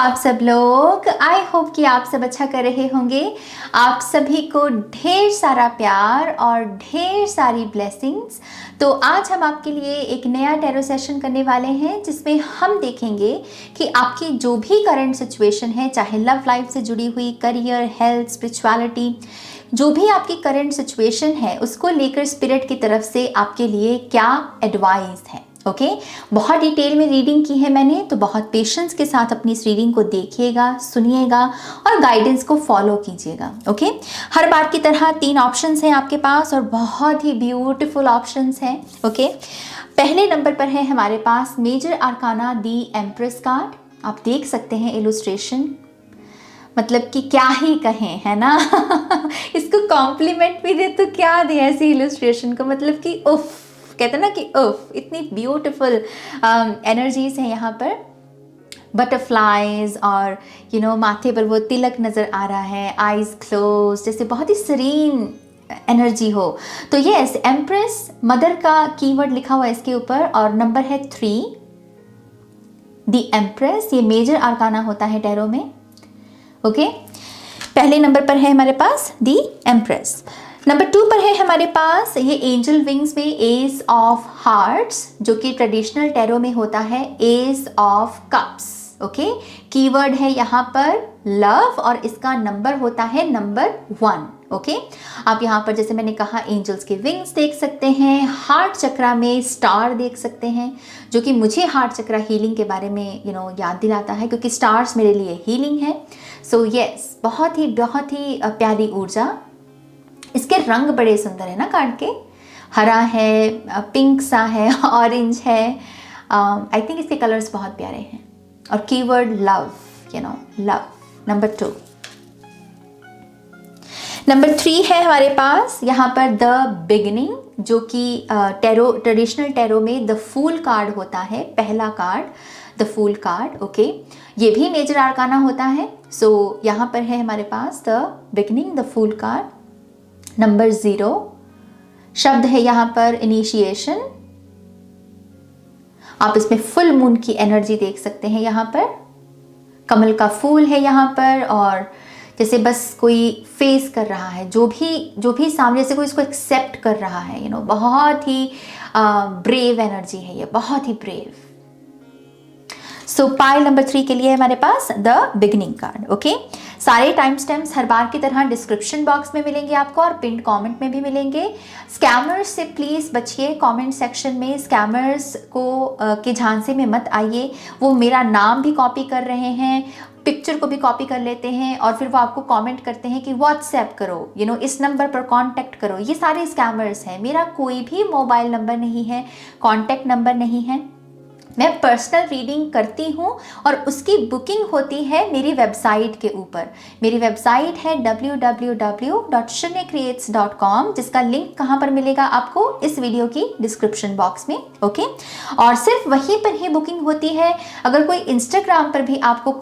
आप सब लोग? आई होप कि आप सब अच्छा कर रहे होंगे। आप सभी को ढेर सारा प्यार और ढेर सारी ब्लेसिंग्स। तो आज हम आपके लिए एक नया टैरो सेशन करने वाले हैं जिसमें हम देखेंगे कि आपकी जो भी करंट सिचुएशन है, चाहे लव लाइफ से जुड़ी हुई, करियर, हेल्थ, स्पिरिचुअलिटी, जो भी आपकी करंट सिचुएशन है उसको लेकर स्पिरिट की तरफ से आपके लिए क्या एडवाइस है। ओके बहुत डिटेल में रीडिंग की है मैंने, तो बहुत पेशेंस के साथ अपनी इस रीडिंग को देखिएगा, सुनिएगा और गाइडेंस को फॉलो कीजिएगा। ओके हर बार की तरह 3 ऑप्शंस हैं आपके पास और बहुत ही ब्यूटीफुल ऑप्शंस हैं। ओके पहले नंबर पर है हमारे पास major arcana the empress card. आप देख सकते हैं इलस्ट्रेशन, मतलब कि क्या ही कहें, है ना। इसको कॉम्प्लीमेंट भी दे तो क्या दे ऐसी इलस्ट्रेशन को, मतलब कि उफ, कहते हैं ना कि उफ, इतनी ब्यूटीफुल एनर्जीज हैं यहाँ पर। बटरफ्लाइज और माथे पर वो तिलक नज़र आ रहा है, आईज क्लोज, जैसे बहुत ही सीरीन एनर्जी हो। तो यस, एम्प्रेस मदर का कीवर्ड लिखा हुआ है इसके ऊपर और नंबर है 3। द एम्प्रेस ये मेजर आर्काना होता है टैरो में। ओके पहले नंबर पर है हमारे पास दी एम्प्रेस। नंबर 2 पर है हमारे पास ये एंजल विंग्स में एस ऑफ हार्ट्स, जो कि ट्रेडिशनल टैरो में होता है S of cups. Okay keyword है यहाँ पर लव और इसका नंबर होता है नंबर 1। ओके आप यहाँ पर जैसे मैंने कहा एंजल्स के विंग्स देख सकते हैं, हार्ट चक्रा में स्टार देख सकते हैं, जो कि मुझे हार्ट चक्रा हीलिंग के बारे में याद दिलाता है, क्योंकि स्टार्स मेरे लिए हीलिंग है। सो यस, बहुत ही प्यारी ऊर्जा। इसके रंग बड़े सुंदर है ना कार्ड के, हरा है, पिंक सा है, ऑरेंज है। आई थिंक इसके कलर्स बहुत प्यारे हैं। और keyword love, love. Number 2। Number 3 है हमारे पास यहाँ पर द बिगिनिंग, जो कि ट्रेडिशनल टैरो में द फूल कार्ड होता है, पहला card the fool card. Okay ये भी मेजर आर्काना होता है। सो यहाँ पर है हमारे पास the beginning, the fool card. Number 0 शब्द है यहाँ पर इनिशिएशन। आप इसमें फुल मून की एनर्जी देख सकते हैं। यहाँ पर कमल का फूल है यहाँ पर, और जैसे बस कोई फेस कर रहा है, जो भी सामने से कोई इसको एक्सेप्ट कर रहा है, बहुत ही ब्रेव एनर्जी है ये, बहुत ही ब्रेव। सो पाइल नंबर 3 के लिए हमारे पास द बिगिनिंग कार्ड। ओके सारे टाइम स्टैम्प्स हर बार की तरह डिस्क्रिप्शन बॉक्स में मिलेंगे आपको और पिन कमेंट में भी मिलेंगे। स्कैमर्स से प्लीज़ बचिए, कमेंट सेक्शन में स्कैमर्स को के झांसे में मत आइए। वो मेरा नाम भी कॉपी कर रहे हैं, पिक्चर को भी कॉपी कर लेते हैं और फिर वो आपको कमेंट करते हैं कि व्हाट्सएप करो, इस नंबर पर कांटेक्ट करो। ये सारे स्कैमर्स हैं। मेरा कोई भी मोबाइल नंबर नहीं है, कॉन्टैक्ट नंबर नहीं है। मैं पर्सनल रीडिंग करती हूँ और उसकी बुकिंग होती है मेरी वेबसाइट के ऊपर। मेरी वेबसाइट है www.shunyacreates.com, जिसका लिंक कहाँ पर मिलेगा आपको, इस वीडियो की डिस्क्रिप्शन बॉक्स में। ओके और सिर्फ वहीं पर ही बुकिंग होती है। अगर कोई इंस्टाग्राम पर भी आपको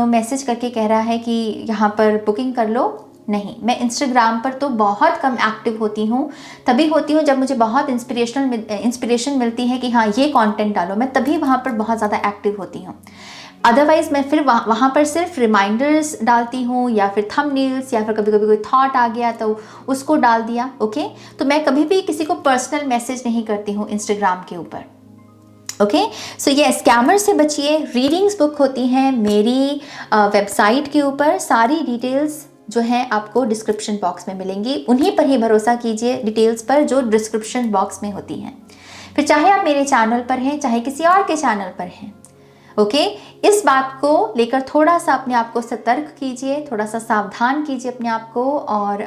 मैसेज करके कह रहा है कि यहाँ पर बुकिंग कर लो, नहीं, मैं इंस्टाग्राम पर तो बहुत कम एक्टिव होती हूँ। तभी होती हूँ जब मुझे बहुत इंस्पिरेशन मिलती है कि हाँ ये कंटेंट डालो, मैं तभी वहाँ पर बहुत ज़्यादा एक्टिव होती हूँ। अदरवाइज़ मैं फिर वहाँ पर सिर्फ रिमाइंडर्स डालती हूँ या फिर थंबनेल्स, या फिर कभी कभी कोई थॉट आ गया तो उसको डाल दिया। ओके तो मैं कभी भी किसी को पर्सनल मैसेज नहीं करती हूँ इंस्टाग्राम के ऊपर। ओके सो ये स्कैमर से बचिए। रीडिंग्स बुक होती हैं मेरी वेबसाइट के ऊपर। सारी डिटेल्स जो है आपको डिस्क्रिप्शन बॉक्स में मिलेंगी, उन्हीं पर ही भरोसा कीजिए, डिटेल्स पर जो डिस्क्रिप्शन बॉक्स में होती हैं। फिर चाहे आप मेरे चैनल पर हैं, चाहे किसी और के चैनल पर हैं। ओके इस बात को लेकर थोड़ा सा अपने आप को सतर्क कीजिए, थोड़ा सा सावधान कीजिए अपने आप को। और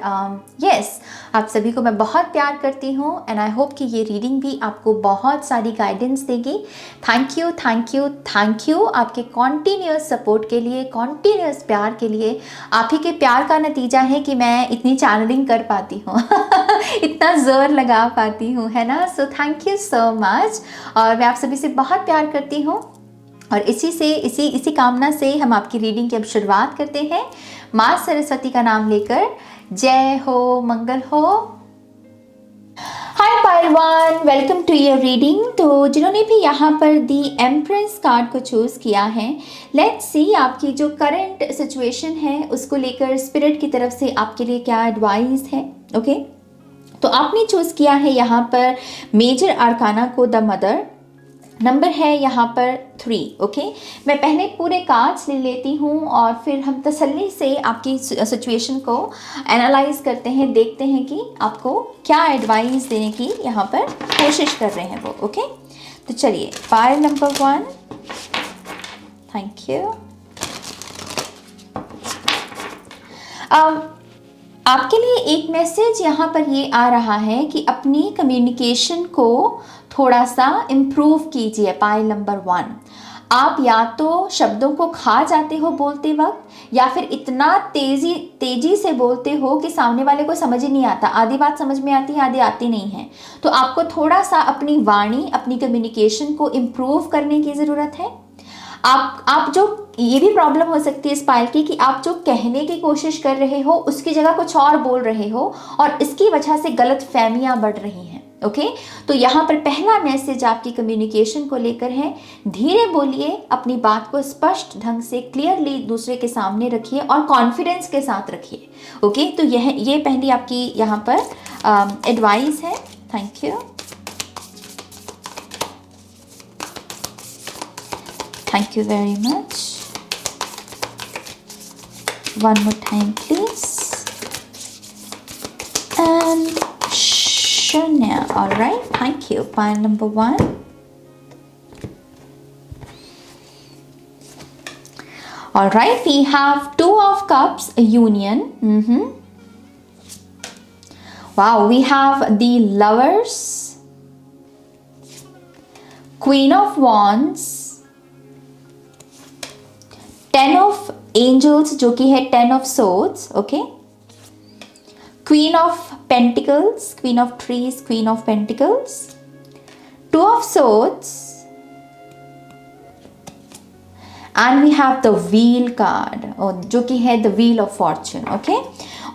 यस आप सभी को मैं बहुत प्यार करती हूँ एंड आई होप कि ये रीडिंग भी आपको बहुत सारी गाइडेंस देगी। Thank you thank you thank you आपके कॉन्टीन्यूअस सपोर्ट के लिए, कॉन्टीन्यूअस प्यार के लिए। आप ही के प्यार का नतीजा है कि मैं इतनी चैनलिंग कर पाती हूँ इतना जोर लगा पाती हूँ, है ना। So thank you so much. और मैं आप सभी से बहुत प्यार करती हूँ और इसी कामना से हम आपकी रीडिंग की अब शुरुआत करते हैं। माँ सरस्वती का नाम लेकर, जय हो, मंगल हो। हाय पाइलवान, वेलकम टू योर रीडिंग। तो जिन्होंने भी यहाँ पर दी एम्प्रेस कार्ड को चूज़ किया है, लेट्स सी आपकी जो करंट सिचुएशन है उसको लेकर स्पिरिट की तरफ से आपके लिए क्या एडवाइस है। ओके, तो आपने चूज़ किया है यहाँ पर मेजर आर्काना को द मदर। नंबर है यहाँ पर 3। ओके, मैं पहले पूरे कार्ड्स ले लेती हूँ और फिर हम तसल्ली से आपकी सिचुएशन को एनालाइज करते हैं, देखते हैं कि आपको क्या एडवाइस देने की यहाँ पर कोशिश कर रहे हैं वो। ओके, तो चलिए पाइल नंबर 1। Thank you. आपके लिए एक मैसेज यहाँ पर ये आ रहा है कि अपनी कम्युनिकेशन को थोड़ा सा इम्प्रूव कीजिए। पाइल नंबर 1, आप या तो शब्दों को खा जाते हो बोलते वक्त, या फिर इतना तेजी से बोलते हो कि सामने वाले को समझ ही नहीं आता। आधी बात समझ में आती है, आधी आती नहीं है। तो आपको थोड़ा सा अपनी वाणी, अपनी कम्युनिकेशन को इम्प्रूव करने की ज़रूरत है। आप जो, ये भी प्रॉब्लम हो सकती है इस पाइल की कि आप जो कहने की कोशिश कर रहे हो उसकी जगह कुछ और बोल रहे हो और इसकी वजह से गलत फहमियां बढ़ रही हैं। ओके, तो यहाँ पर पहला मैसेज आपकी कम्युनिकेशन को लेकर है। धीरे बोलिए, अपनी बात को स्पष्ट ढंग से क्लियरली दूसरे के सामने रखिए और कॉन्फिडेंस के साथ रखिए। ओके, तो ये पहली आपकी यहाँ पर एडवाइस है। Thank you. Thank you very much. One more time, please. And Shania. All right. Thank you. Pile number 1. All right. We have 2 of Cups, a union. Wow. We have the Lovers, Queen of Wands, 10 of Angels जो कि है 10 of Swords, okay? Queen of Pentacles, Queen of Trees, Queen of Pentacles, 2 of Swords, and we have the Wheel card, जो कि है the Wheel of Fortune, okay?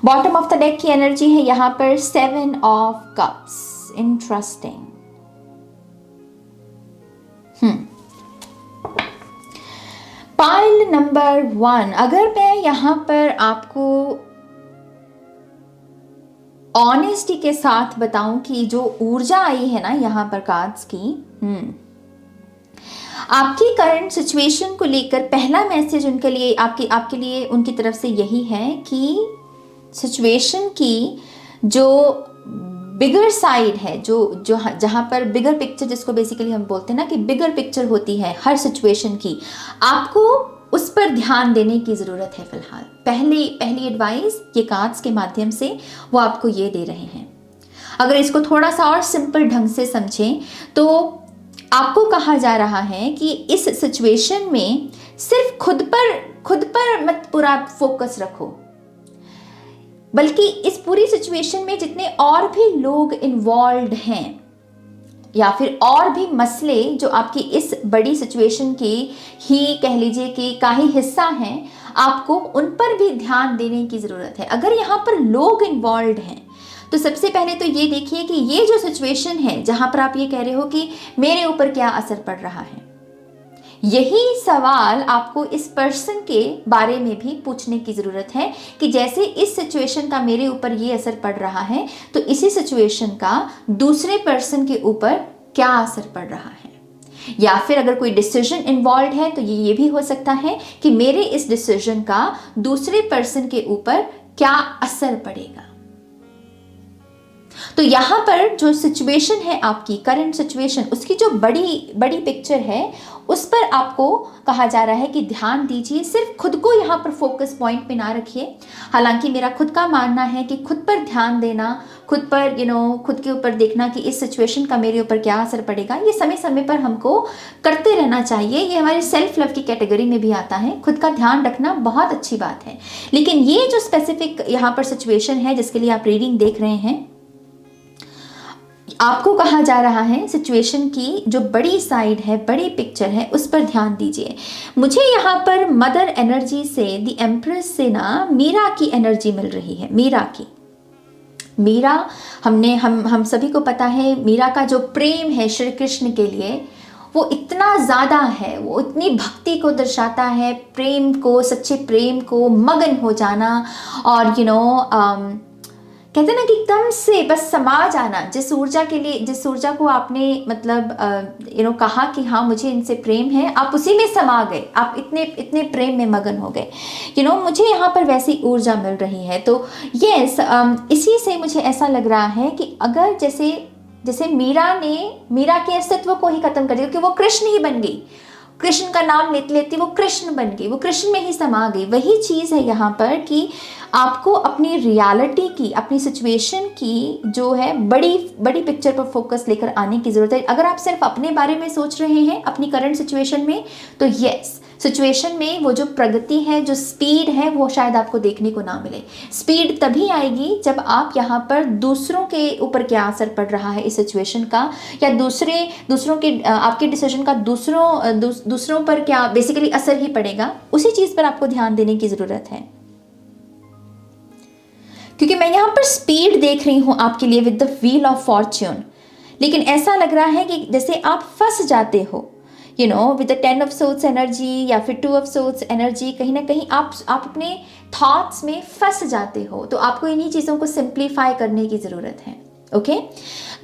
Bottom of the deck की energy है यहाँ पर 7 of Cups. Interesting. Pile number 1, अगर मैं यहाँ पर आपको ऑनेस्टी के साथ बताऊं कि जो ऊर्जा आई है ना यहाँ पर कार्ड्स की, आपकी करंट सिचुएशन को लेकर पहला मैसेज उनके लिए, आपके लिए उनकी तरफ से यही है कि सिचुएशन की जो बिगर साइड है, जो जहाँ पर बिगर पिक्चर, जिसको बेसिकली हम बोलते हैं ना कि बिगर पिक्चर होती है हर सिचुएशन की, आपको उस पर ध्यान देने की ज़रूरत है। फिलहाल पहली एडवाइस ये कार्ड्स के माध्यम से वो आपको ये दे रहे हैं। अगर इसको थोड़ा सा और सिंपल ढंग से समझें तो आपको कहा जा रहा है कि इस सिचुएशन में सिर्फ खुद पर मत पूरा फोकस रखो, बल्कि इस पूरी सिचुएशन में जितने और भी लोग इन्वॉल्व हैं या फिर और भी मसले जो आपकी इस बड़ी सिचुएशन की ही कह लीजिए कि का ही हिस्सा हैं, आपको उन पर भी ध्यान देने की ज़रूरत है। अगर यहाँ पर लोग इन्वॉल्व हैं तो सबसे पहले तो ये देखिए कि ये जो सिचुएशन है जहाँ पर आप ये कह रहे हो कि मेरे ऊपर क्या असर पड़ रहा है, यही सवाल आपको इस पर्सन के बारे में भी पूछने की ज़रूरत है कि जैसे इस सिचुएशन का मेरे ऊपर ये असर पड़ रहा है तो इसी सिचुएशन का दूसरे पर्सन के ऊपर क्या असर पड़ रहा है। या फिर अगर कोई डिसीजन इन्वॉल्व है तो ये भी हो सकता है कि मेरे इस डिसीजन का दूसरे पर्सन के ऊपर क्या असर पड़ेगा। तो यहाँ पर जो सिचुएशन है आपकी करंट सिचुएशन, उसकी जो बड़ी पिक्चर है उस पर आपको कहा जा रहा है कि ध्यान दीजिए। सिर्फ खुद को यहाँ पर फोकस पॉइंट पे ना रखिए। हालांकि मेरा खुद का मानना है कि खुद पर ध्यान देना, खुद पर खुद के ऊपर देखना कि इस सिचुएशन का मेरे ऊपर क्या असर पड़ेगा, ये समय समय पर हमको करते रहना चाहिए। ये हमारे सेल्फ लव की कैटेगरी में भी आता है। खुद का ध्यान रखना बहुत अच्छी बात है। लेकिन ये जो स्पेसिफिक यहाँ पर सिचुएशन है जिसके लिए आप रीडिंग देख रहे हैं, आपको कहा जा रहा है सिचुएशन की जो बड़ी साइड है, बड़ी पिक्चर है, उस पर ध्यान दीजिए। मुझे यहाँ पर मदर एनर्जी से, द एम्प्रेस से ना मीरा की एनर्जी मिल रही है। मीरा की मीरा, हम सभी को पता है मीरा का जो प्रेम है श्री कृष्ण के लिए वो इतना ज़्यादा है, वो इतनी भक्ति को दर्शाता है, प्रेम को, सच्चे प्रेम को, मगन हो जाना। और कहते हैं ना कि एकदम से बस समा जाना, जिस ऊर्जा को आपने मतलब कहा कि हाँ मुझे इनसे प्रेम है, आप उसी में समा गए, आप इतने प्रेम में मगन हो गए। मुझे यहाँ पर वैसी ऊर्जा मिल रही है। तो यस, इसी से मुझे ऐसा लग रहा है कि अगर जैसे मीरा के अस्तित्व को ही खत्म कर दिया, क्योंकि वो कृष्ण ही बन गई, कृष्ण का नाम लेती लेती वो कृष्ण बन गई, वो कृष्ण में ही समा गई। वही चीज़ है यहाँ पर कि आपको अपनी रियलिटी की, अपनी सिचुएशन की जो है बड़ी पिक्चर पर फोकस लेकर आने की ज़रूरत है। अगर आप सिर्फ अपने बारे में सोच रहे हैं अपनी करंट सिचुएशन में, तो यस, सिचुएशन में वो जो प्रगति है, जो स्पीड है, वो शायद आपको देखने को ना मिले। स्पीड तभी आएगी जब आप यहाँ पर दूसरों के ऊपर क्या असर पड़ रहा है इस सिचुएशन का, या दूसरों के आपके डिसीजन का दूसरों पर क्या बेसिकली असर ही पड़ेगा, उसी चीज़ पर आपको ध्यान देने की ज़रूरत है। क्योंकि मैं यहाँ पर स्पीड देख रही हूँ आपके लिए with the wheel of Fortune, लेकिन ऐसा लग रहा है कि जैसे आप फंस जाते हो with the 10 of swords energy या फिर 2 ऑफ सोर्ड्स एनर्जी, कहीं ना कहीं आप अपने थॉट्स में फंस जाते हो। तो आपको इन्हीं चीज़ों को सिंप्लीफाई करने की ज़रूरत है। ओके,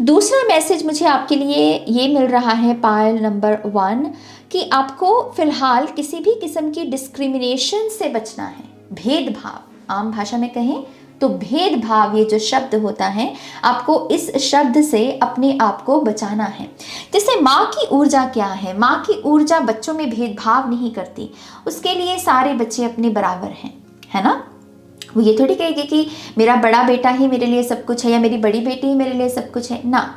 दूसरा मैसेज मुझे आपके लिए ये मिल रहा है पायल नंबर 1 कि आपको फिलहाल किसी भी किस्म की डिस्क्रिमिनेशन से बचना है। भेदभाव, आम भाषा में कहें तो भेदभाव, ये जो शब्द होता है, आपको इस शब्द से अपने आप को बचाना है। जैसे माँ की ऊर्जा क्या है? माँ की ऊर्जा बच्चों में भेदभाव नहीं करती, उसके लिए सारे बच्चे अपने बराबर हैं, है ना। वो ये थोड़ी कहेगी कि मेरा बड़ा बेटा ही मेरे लिए सब कुछ है या मेरी बड़ी बेटी ही मेरे लिए सब कुछ है ना।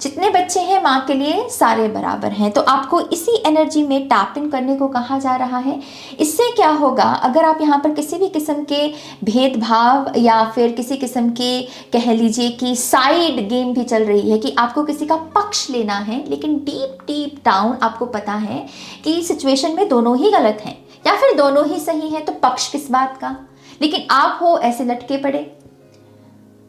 जितने बच्चे हैं माँ के लिए सारे बराबर हैं। तो आपको इसी एनर्जी में टैप इन करने को कहा जा रहा है। इससे क्या होगा, अगर आप यहाँ पर किसी भी किस्म के भेदभाव या फिर किसी किस्म के कह लीजिए कि साइड गेम भी चल रही है कि आपको किसी का पक्ष लेना है, लेकिन डीप डाउन आपको पता है कि सिचुएशन में दोनों ही गलत हैं या फिर दोनों ही सही हैं, तो पक्ष किस बात का, लेकिन आप हो ऐसे लटके पड़े।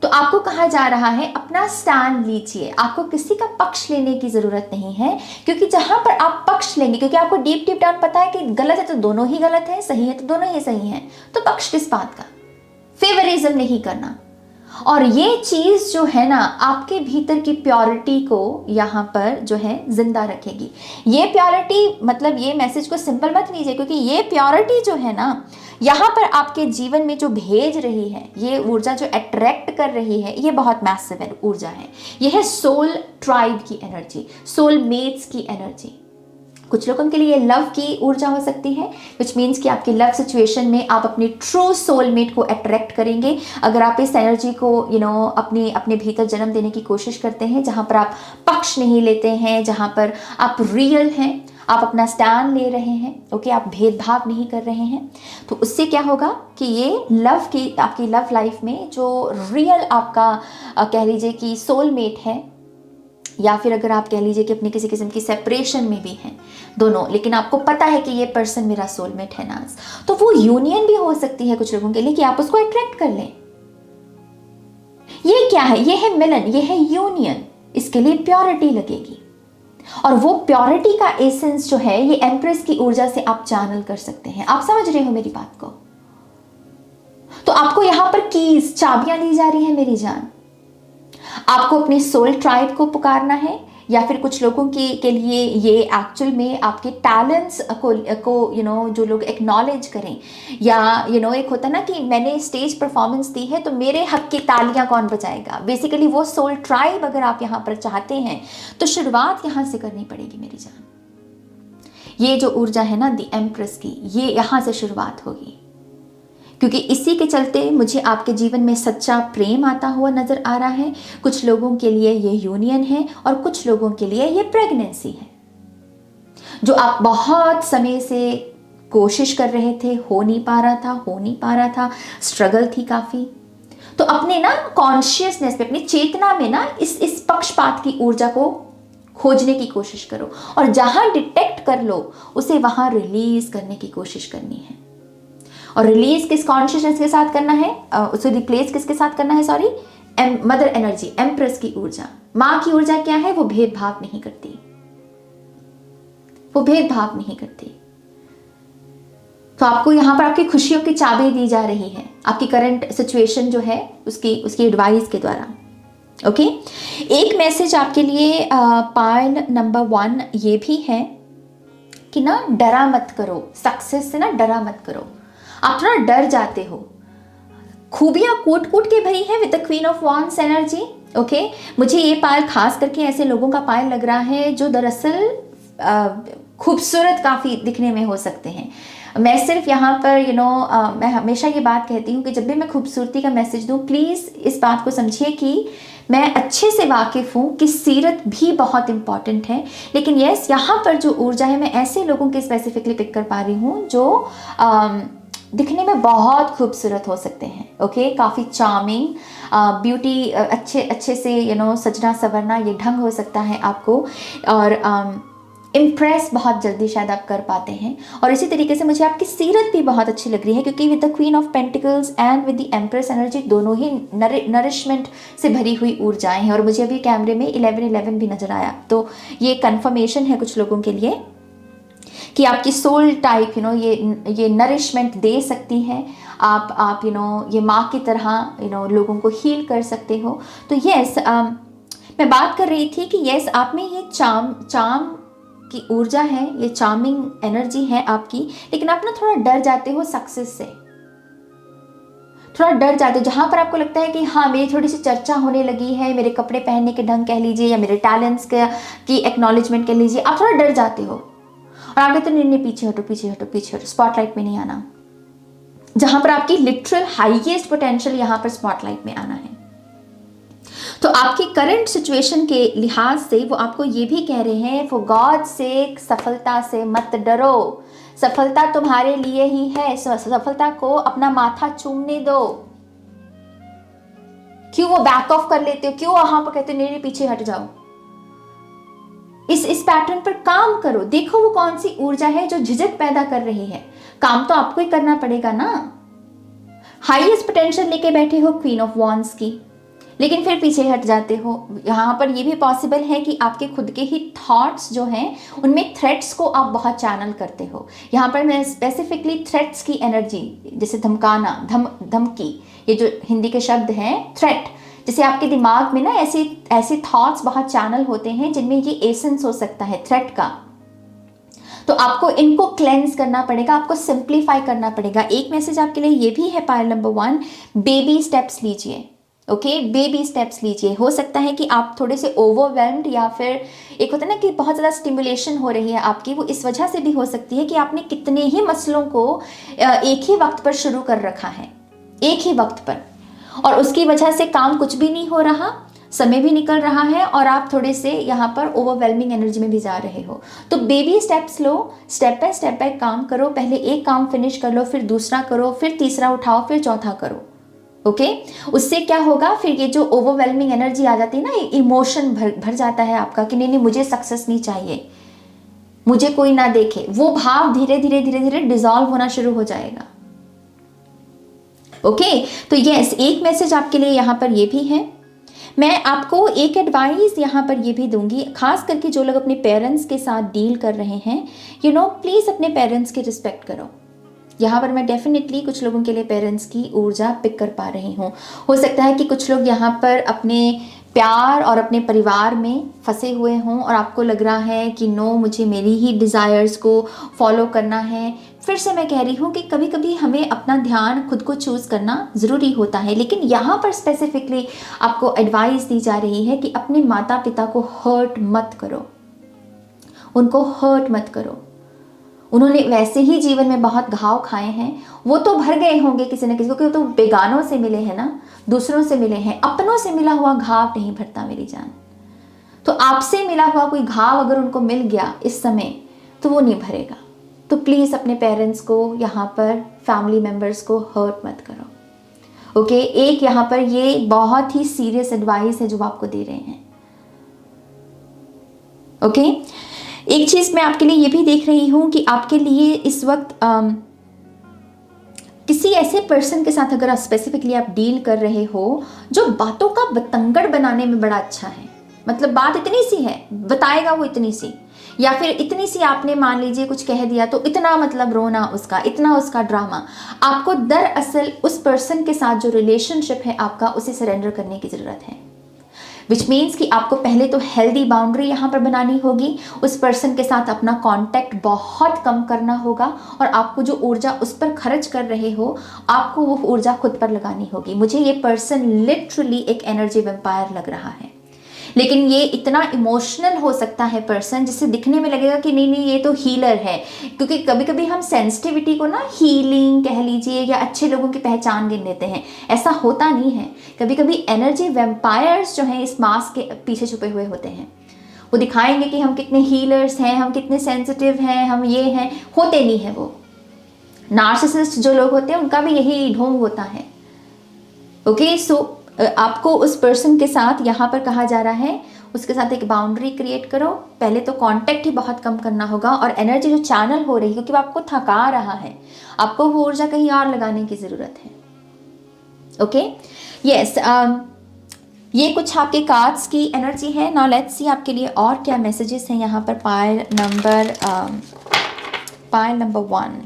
तो आपको कहा जा रहा है अपना स्टैंड लीजिए, आपको किसी का पक्ष लेने की ज़रूरत नहीं है, क्योंकि जहाँ पर आप पक्ष लेंगे, क्योंकि आपको डीप डाउन पता है कि गलत है तो दोनों ही गलत है, सही है तो दोनों ही सही हैं, तो पक्ष किस बात का, फेवरिज्म नहीं करना। और ये चीज़ जो है ना आपके भीतर की प्योरिटी को यहाँ पर जो है जिंदा रखेगी। ये प्योरिटी, मतलब ये मैसेज को सिंपल मत लीजिए, क्योंकि ये प्योरिटी जो है ना यहाँ पर आपके जीवन में जो भेज रही है, ये ऊर्जा जो अट्रैक्ट कर रही है, ये बहुत मैसिव ऊर्जा है। ये है सोल ट्राइब की एनर्जी, सोल मेट्स की एनर्जी। कुछ लोगों के लिए लव की ऊर्जा हो सकती है, विच मीन्स कि आपकी लव सिचुएशन में आप अपने ट्रू सोलमेट को अट्रैक्ट करेंगे अगर आप इस एनर्जी को अपने भीतर जन्म देने की कोशिश करते हैं, जहाँ पर आप पक्ष नहीं लेते हैं, जहाँ पर आप रियल हैं, आप अपना स्टैंड ले रहे हैं। ओके, आप भेदभाव नहीं कर रहे हैं। तो उससे क्या होगा कि ये आपकी लव लाइफ में जो रियल आपका कह लीजिए कि सोलमेट है, या फिर अगर आप कह लीजिए कि अपनी किसी किस्म की सेपरेशन में भी हैं दोनों, लेकिन आपको पता है कि ये पर्सन मेरा सोलमेट है ना, तो वो यूनियन भी हो सकती है कुछ लोगों के लिए कि आप उसको अट्रैक्ट कर लें। ये क्या है? ये है मिलन, ये है यूनियन। इसके लिए प्योरिटी लगेगी, और वो प्योरिटी का एसेंस जो है ये एम्प्रेस की ऊर्जा से आप चैनल कर सकते हैं। आप समझ रहे हो मेरी बात को? तो आपको यहां पर कीज, चाबियां दी जा रही है मेरी जान। आपको अपने सोल ट्राइब को पुकारना है, या फिर कुछ लोगों के लिए ये एक्चुअल में आपके टैलेंट्स को जो लोग एक्नॉलेज करें, या एक होता ना कि मैंने स्टेज परफॉर्मेंस दी है तो मेरे हक की तालियां कौन बजाएगा। बेसिकली वो सोल ट्राइब अगर आप यहाँ पर चाहते हैं तो शुरुआत यहाँ से करनी पड़ेगी मेरी जान। ये जो ऊर्जा है ना दी एम्प्रेस की, ये यहाँ से शुरुआत होगी, क्योंकि इसी के चलते मुझे आपके जीवन में सच्चा प्रेम आता हुआ नजर आ रहा है। कुछ लोगों के लिए ये यूनियन है और कुछ लोगों के लिए ये प्रेगनेंसी है, जो आप बहुत समय से कोशिश कर रहे थे, हो नहीं पा रहा था, स्ट्रगल थी काफी। तो अपने ना कॉन्शियसनेस पे, अपनी चेतना में ना इस पक्षपात की ऊर्जा को खोजने की कोशिश करो, और जहां डिटेक्ट कर लो उसे वहां रिलीज करने की कोशिश करनी है। और रिलीज किस कॉन्शियसनेस के साथ करना है, उसे रिप्लेस किसके साथ करना है, सॉरी, मदर एनर्जी, एम्प्रेस की ऊर्जा। माँ की ऊर्जा क्या है? वो भेदभाव नहीं करती, वो भेदभाव नहीं करती। तो आपको यहाँ पर आपकी खुशियों की चाबी दी जा रही है, आपकी करंट सिचुएशन जो है उसकी एडवाइस के द्वारा। ओके, एक मैसेज आपके लिए पायल नंबर 1 ये भी है कि ना डरा मत करो, सक्सेस से ना डरा मत करो। आप थोड़ा डर जाते हो, खूबियां कूट कूट के भरी है with the queen of wands energy. Okay, मुझे ये पायल खास करके ऐसे लोगों का पायल लग रहा है जो दरअसल खूबसूरत काफ़ी दिखने में हो सकते हैं। मैं सिर्फ यहाँ पर मैं हमेशा ये बात कहती हूँ कि जब भी मैं खूबसूरती का मैसेज दूँ, प्लीज़ इस बात को समझिए कि मैं अच्छे से वाकिफ़ हूँ कि सीरत भी बहुत इंपॉर्टेंट है, लेकिन यस यहाँ पर जो ऊर्जा है मैं ऐसे लोगों के स्पेसिफिकली पिक कर पा रही हूँ जो दिखने में बहुत खूबसूरत हो सकते हैं। ओके, काफ़ी चार्मिंग, ब्यूटी, अच्छे से सजना संवरना ये ढंग हो सकता है आपको, और इम्प्रेस बहुत जल्दी शायद आप कर पाते हैं। और इसी तरीके से मुझे आपकी सीरत भी बहुत अच्छी लग रही है, क्योंकि with the queen of pentacles and with the empress energy दोनों ही नरिशमेंट से भरी हुई ऊर्जाएं हैं। और मुझे अभी कैमरे में 11-11 भी नजर आया, तो ये कंफर्मेशन है कुछ लोगों के लिए कि आपकी सोल टाइप ये नरिशमेंट दे सकती है। आप ये माँ की तरह लोगों को हील कर सकते हो। तो यस, मैं बात कर रही थी कि यस आप में ये चार्म की ऊर्जा है, ये चार्मिंग एनर्जी है आपकी, लेकिन आप ना थोड़ा डर जाते हो सक्सेस से, थोड़ा डर जाते हो। जहां पर आपको लगता है कि हाँ मेरी थोड़ी सी चर्चा होने लगी है, मेरे कपड़े पहनने के ढंग कह लीजिए या मेरे टैलेंट्स की एक्नॉलेजमेंट कह लीजिए, आप थोड़ा डर जाते हो और आप कहते हो नहीं, पीछे हटो पीछे हटो पीछे हटो, स्पॉटलाइट में नहीं आना। जहां पर आपकी लिटरल हाईएस्ट पोटेंशियल यहाँ पर स्पॉटलाइट में आना है। तो आपकी करंट सिचुएशन के लिहाज से वो आपको ये भी कह रहे हैं, फॉर गॉड सेक सफलता से मत डरो, सफलता तुम्हारे लिए ही है, सफलता को अपना माथा चूमने दो। क्यों वो बैक ऑफ कर लेते हो, क्यों वहां पर कहते हो नहीं पीछे हट जाओ। इस पैटर्न पर काम करो, देखो वो कौन सी ऊर्जा है जो झिझक पैदा कर रही है। काम तो आपको ही करना पड़ेगा ना। हाईएस्ट पोटेंशियल लेके बैठे हो क्वीन ऑफ वॉन्ड्स की, लेकिन फिर पीछे हट जाते हो। यहाँ पर ये भी पॉसिबल है कि आपके खुद के ही थॉट्स जो हैं उनमें थ्रेट्स को आप बहुत चैनल करते हो। यहाँ पर मैं स्पेसिफिकली थ्रेट्स की एनर्जी, जैसे धमकाना, धमकी, ये जो हिंदी के शब्द हैं थ्रेट, जैसे आपके दिमाग में ना ऐसे थॉट्स बहुत चैनल होते हैं जिनमें ये एसेंस हो सकता है थ्रेट का। तो आपको इनको क्लेंस करना पड़ेगा, आपको सिंप्लीफाई करना पड़ेगा। एक मैसेज आपके लिए ये भी है पायल नंबर 1, बेबी स्टेप्स लीजिए। ओके, बेबी स्टेप्स लीजिए। हो सकता है कि आप थोड़े से ओवरवेल्म्ड, या फिर एक होता है ना कि बहुत ज़्यादा स्टिमुलेशन हो रही है आपकी, वो इस वजह से भी हो सकती है कि आपने कितने ही मसलों को एक ही वक्त पर शुरू कर रखा है, एक ही वक्त पर, और उसकी वजह से काम कुछ भी नहीं हो रहा, समय भी निकल रहा है और आप थोड़े से यहाँ पर ओवरवेलमिंग एनर्जी में भी जा रहे हो। तो baby steps low, step by काम करो। पहले एक काम फिनिश कर लो, फिर दूसरा करो, फिर तीसरा उठाओ, फिर चौथा करो। ओके, उससे क्या होगा, फिर ये जो ओवरवेलमिंग एनर्जी आ जाती है ना, इमोशन भर जाता है आपका कि नहीं मुझे सक्सेस नहीं चाहिए, मुझे कोई ना देखे, वो भाव धीरे धीरे डिसॉल्व होना शुरू हो जाएगा। ओके, तो यस, एक मैसेज आपके लिए यहाँ पर ये भी है। मैं आपको एक एडवाइस यहाँ पर ये भी दूंगी, खास करके जो लोग अपने पेरेंट्स के साथ डील कर रहे हैं, प्लीज़ अपने पेरेंट्स की रिस्पेक्ट करो। यहाँ पर मैं डेफिनेटली कुछ लोगों के लिए पेरेंट्स की ऊर्जा पिक कर पा रही हूँ। हो सकता है कि कुछ लोग यहाँ पर अपने प्यार और अपने परिवार में फंसे हुए हों और आपको लग रहा है कि नो, मुझे मेरी ही डिज़ायर्स को फॉलो करना है। फिर से मैं कह रही हूँ कि कभी कभी हमें अपना ध्यान खुद को चूज़ करना ज़रूरी होता है, लेकिन यहाँ पर स्पेसिफिकली आपको एडवाइस दी जा रही है कि अपने माता पिता को हर्ट मत करो, उनको हर्ट मत करो। उन्होंने वैसे ही जीवन में बहुत घाव खाए हैं, वो तो भर गए होंगे किसी न किसी को, क्योंकि तो बेगानों से मिले हैं ना, दूसरों से मिले हैं। अपनों से मिला हुआ घाव नहीं भरता मेरी जान। तो आपसे मिला हुआ कोई घाव अगर उनको मिल गया इस समय तो वो नहीं भरेगा। तो प्लीज़ अपने पेरेंट्स को, यहाँ पर फैमिली मेम्बर्स को हर्ट मत करो। ओके, एक यहाँ पर ये बहुत ही सीरियस एडवाइस है जो आपको दे रहे हैं। ओके, एक चीज़ मैं आपके लिए ये भी देख रही हूँ कि आपके लिए इस वक्त किसी ऐसे पर्सन के साथ अगर स्पेसिफिकली आप डील कर रहे हो जो बातों का बतंगड़ बनाने में बड़ा अच्छा है, मतलब बात इतनी सी है, बताएगा वो इतनी सी, या फिर इतनी सी आपने मान लीजिए कुछ कह दिया तो इतना मतलब रोना उसका, इतना उसका ड्रामा। आपको दरअसल उस पर्सन के साथ जो रिलेशनशिप है आपका, उसे सरेंडर करने की ज़रूरत है। विच मीन्स कि आपको पहले तो हेल्दी बाउंड्री यहाँ पर बनानी होगी, उस पर्सन के साथ अपना कांटेक्ट बहुत कम करना होगा, और आपको जो ऊर्जा उस पर खर्च कर रहे हो आपको वो ऊर्जा खुद पर लगानी होगी। मुझे ये पर्सन लिटरली एक एनर्जी वेम्पायर लग रहा है, लेकिन ये इतना इमोशनल हो सकता है पर्सन जिससे दिखने में लगेगा कि नहीं नहीं ये तो हीलर है, क्योंकि कभी कभी हम सेंसिटिविटी को ना हीलिंग कह लीजिए या अच्छे लोगों की पहचान गिन लेते हैं। ऐसा होता नहीं है। कभी कभी एनर्जी वेम्पायर्स जो हैं इस मास्क के पीछे छुपे हुए होते हैं। वो दिखाएंगे कि हम कितने हीलर्स हैं, हम कितने सेंसिटिव हैं, हम ये हैं, होते नहीं है वो। नार्सिसिस्ट जो लोग होते हैं उनका भी यही ढोंग होता है। ओके, सो आपको उस पर्सन के साथ यहाँ पर कहा जा रहा है उसके साथ एक बाउंड्री क्रिएट करो। पहले तो कांटेक्ट ही बहुत कम करना होगा, और एनर्जी जो चैनल हो रही है क्योंकि वो आपको थका रहा है, आपको वो ऊर्जा कहीं और लगाने की ज़रूरत है। ओके, यस, ये कुछ आपके कार्ड्स की एनर्जी है। नाउ लेट्स सी आपके लिए और क्या मैसेजेस हैं यहाँ पर। Payal number 1,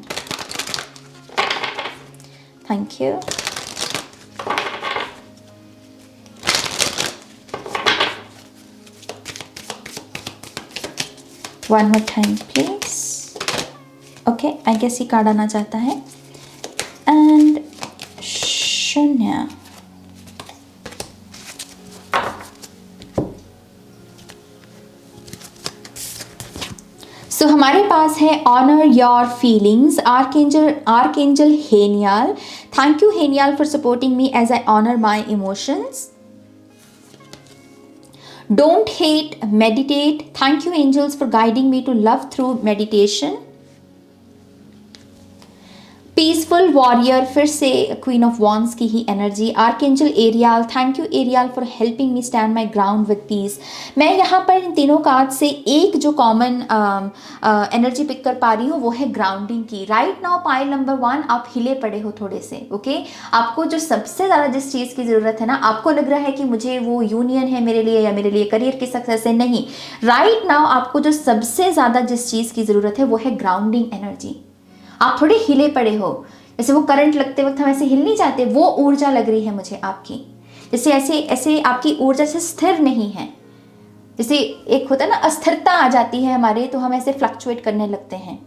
thank you. One more time please. Okay, I guess ये कार्ड आना चाहता है। एंड शून्य। सो हमारे पास है honour your feelings, archangel Haniel. Thank you Haniel for supporting me as I honour my emotions. Don't hate, meditate. Thank you angels for guiding me to love through meditation. Peaceful warrior, फिर से queen of wands की ही energy. Archangel Ariel, thank you Ariel for helping me stand my ground with peace. मैं यहाँ पर इन तीनों card से एक जो कॉमन एनर्जी पिक कर पा रही हूँ वो है ग्राउंडिंग की। राइट नाउ पाइल नंबर 1 आप हिले पड़े हो थोड़े से। ओके, आपको जो सबसे ज़्यादा जिस चीज़ की ज़रूरत है ना, आपको लग रहा है कि मुझे वो यूनियन है मेरे लिए या मेरे लिए करियर की सक्सेस है, नहीं। राइट नाउ आपको जो सबसे ज़्यादा जिस चीज़ की ज़रूरत है वो है ग्राउंडिंग एनर्जी। आप थोड़े हिले पड़े हो, जैसे वो करंट लगते वक्त हम ऐसे हिल नहीं जाते, वो ऊर्जा लग रही है मुझे आपकी। जैसे ऐसे आपकी ऊर्जा से स्थिर नहीं है, जैसे एक होता है ना अस्थिरता आ जाती है हमारे, तो हम ऐसे फ्लक्चुएट करने लगते हैं।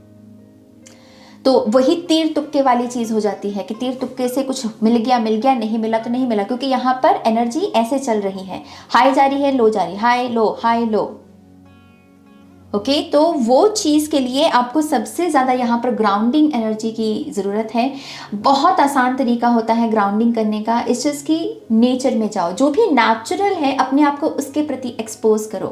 तो वही तीर तुक्के वाली चीज़ हो जाती है कि तीर तुक्के से कुछ मिल गया, नहीं मिला तो नहीं मिला, क्योंकि यहाँ पर एनर्जी ऐसे चल रही है, हाई जा रही है, लो जा रही है, हाई लो। ओके, तो वो चीज़ के लिए आपको सबसे ज़्यादा यहाँ पर ग्राउंडिंग एनर्जी की ज़रूरत है। बहुत आसान तरीका होता है ग्राउंडिंग करने का, इस चीज़ की नेचर में जाओ, जो भी नेचुरल है अपने आप को उसके प्रति एक्सपोज करो,